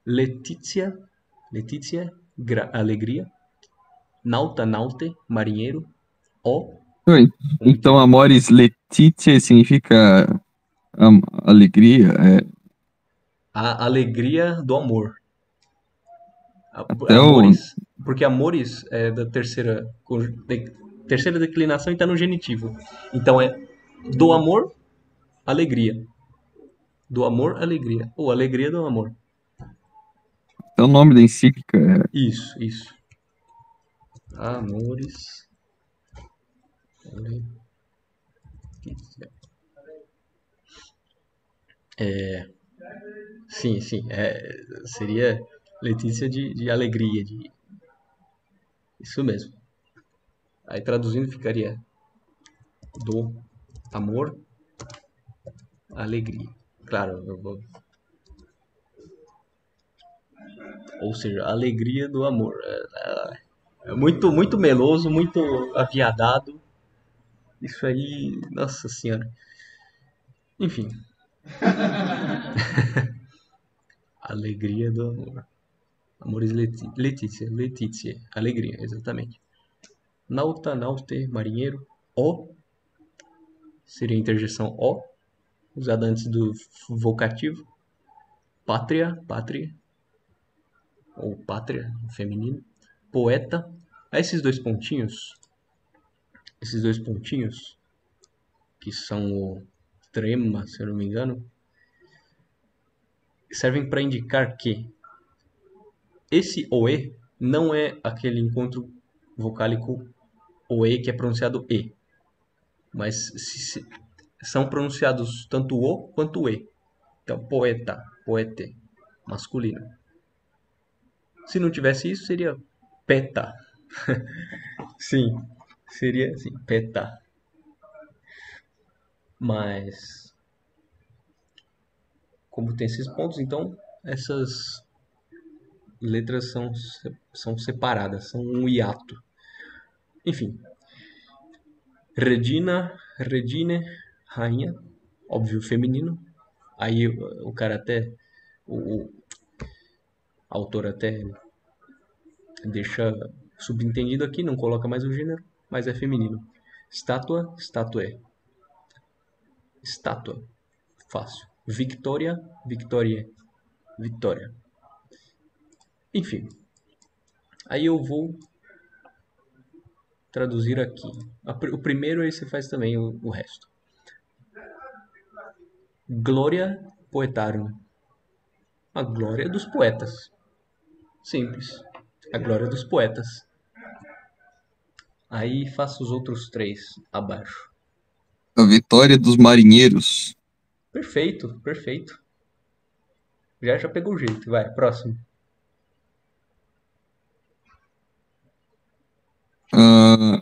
Letícia, Letícia, alegria. Nauta, naute, marinheiro. O, Oi. Então, onde Amores Letícia significa alegria. a alegria do amor. Até o. Amores, porque amores é da terceira declinação e está no genitivo. Então é do amor, alegria. Do amor, alegria. Ou alegria do amor. Até o nome da encíclica. Isso, isso. Amores. Sim, sim. Seria Letícia de alegria. Isso mesmo. Aí traduzindo ficaria do amor, alegria. Claro, ou seja, alegria do amor. É muito, muito meloso, muito aviadado. Isso aí, nossa senhora. Enfim, alegria do amor. Amores Letícia, Letícia, alegria, exatamente. Nauta, naute, marinheiro. O seria a interjeção o, usada antes do vocativo. Pátria, pátria, ou pátria, feminino. Poeta. Esses dois pontinhos, que são o trema, se eu não me engano, servem para indicar que esse OE não é aquele encontro vocálico OE que é pronunciado E, mas são pronunciados tanto O quanto o E. Então, poeta, poete, masculino. Se não tivesse isso, seria peta. Sim, seria assim, peta. Mas, como tem esses pontos, então essas letras são separadas, são um hiato. Enfim, Regina, Regine, rainha. óbvio, feminino. Aí o cara até, o autor até deixa subentendido aqui, não coloca mais o gênero, mas é feminino. Estátua, estatué. Estátua, fácil. Victoria, victorie. Vitória. Enfim, aí eu vou traduzir aqui. O primeiro aí você faz também o resto. Gloria poetarum. A glória dos poetas. Simples. A glória dos poetas. Aí faço os outros três abaixo. A vitória dos marinheiros. Perfeito, perfeito. Já pegou o jeito. Vai, próximo. Ah,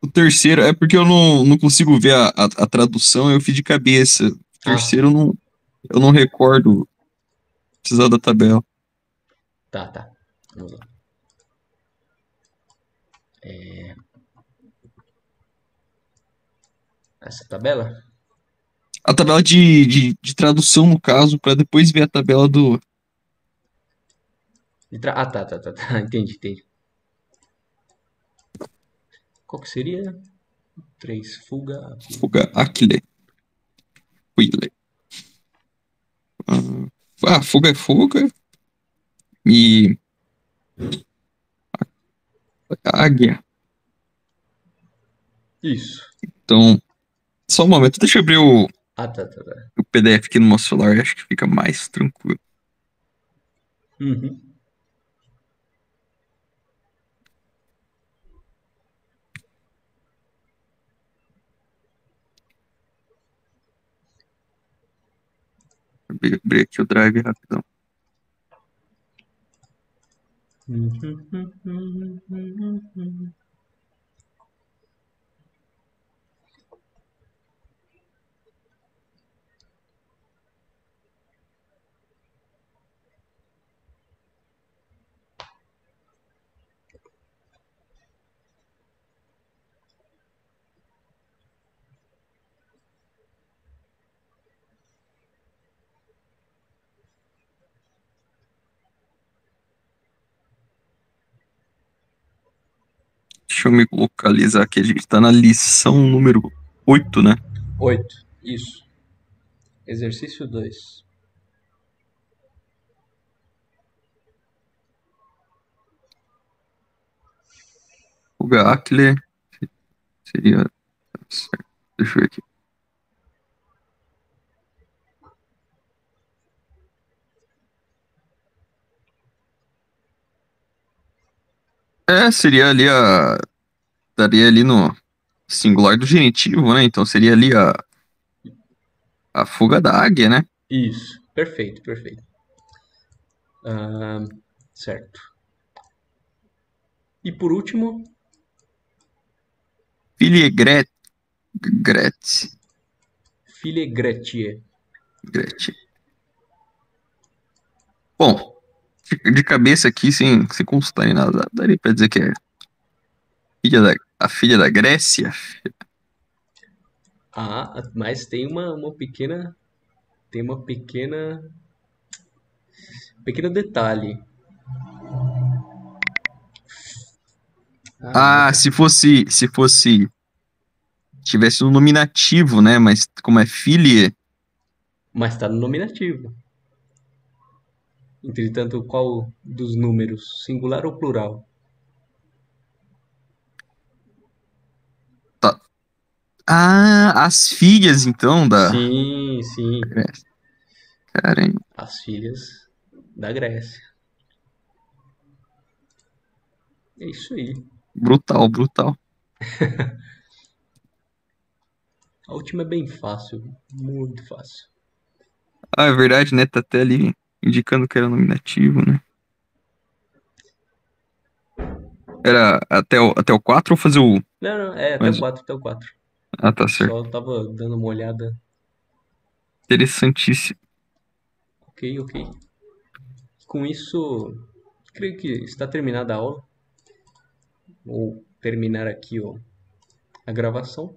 o terceiro é porque eu não consigo ver a tradução, eu fiz de cabeça. O Ah, terceiro eu não recordo precisar da tabela. tá. Vamos lá. Essa tabela? A tabela de tradução, no caso, para depois ver a tabela do Ah, tá. Entendi. Qual que seria? 3. Fuga. Fuga Aquile. Aquile. Fuga é fuga. E águia. Isso. Então, só um momento, deixa eu abrir Ah, tá. o PDF aqui no meu celular, acho que fica mais tranquilo. Uhum. Abrir aqui o drive rapidão. Deixa eu me localizar aqui. A gente tá na lição número 8, né? 8. Isso. Exercício 2. Fuga Aquile seria. Certo. Deixa eu ver aqui. Seria ali a. Daria ali no singular do genitivo, né? Então seria ali a fuga da águia, né? Isso. Perfeito. Certo. E por último, Filigret. filigretie. Gret. Bom, de cabeça aqui, sem consultar em nada, daria pra dizer que é a filha da Grécia. Ah, mas tem uma pequena. Tem uma pequena. Pequeno detalhe. Ah, Ah, se fosse, tivesse no nominativo, né? Mas como é filha, mas está no nominativo. Entretanto, qual dos números? Singular ou plural? tá. Ah, as filhas, então, da Sim. Grécia. Caramba, As filhas da Grécia. É isso aí. brutal. A última é bem fácil. Muito fácil. Ah, é verdade, né? Tá até ali indicando que era nominativo, né? Era até o 4 ou fazer o. Não, é até o Mas, 4, até o 4. ah, tá certo. Só tava dando uma olhada. Interessantíssimo. Ok. Com isso, creio que está terminada a aula. Vou terminar aqui ó, a gravação.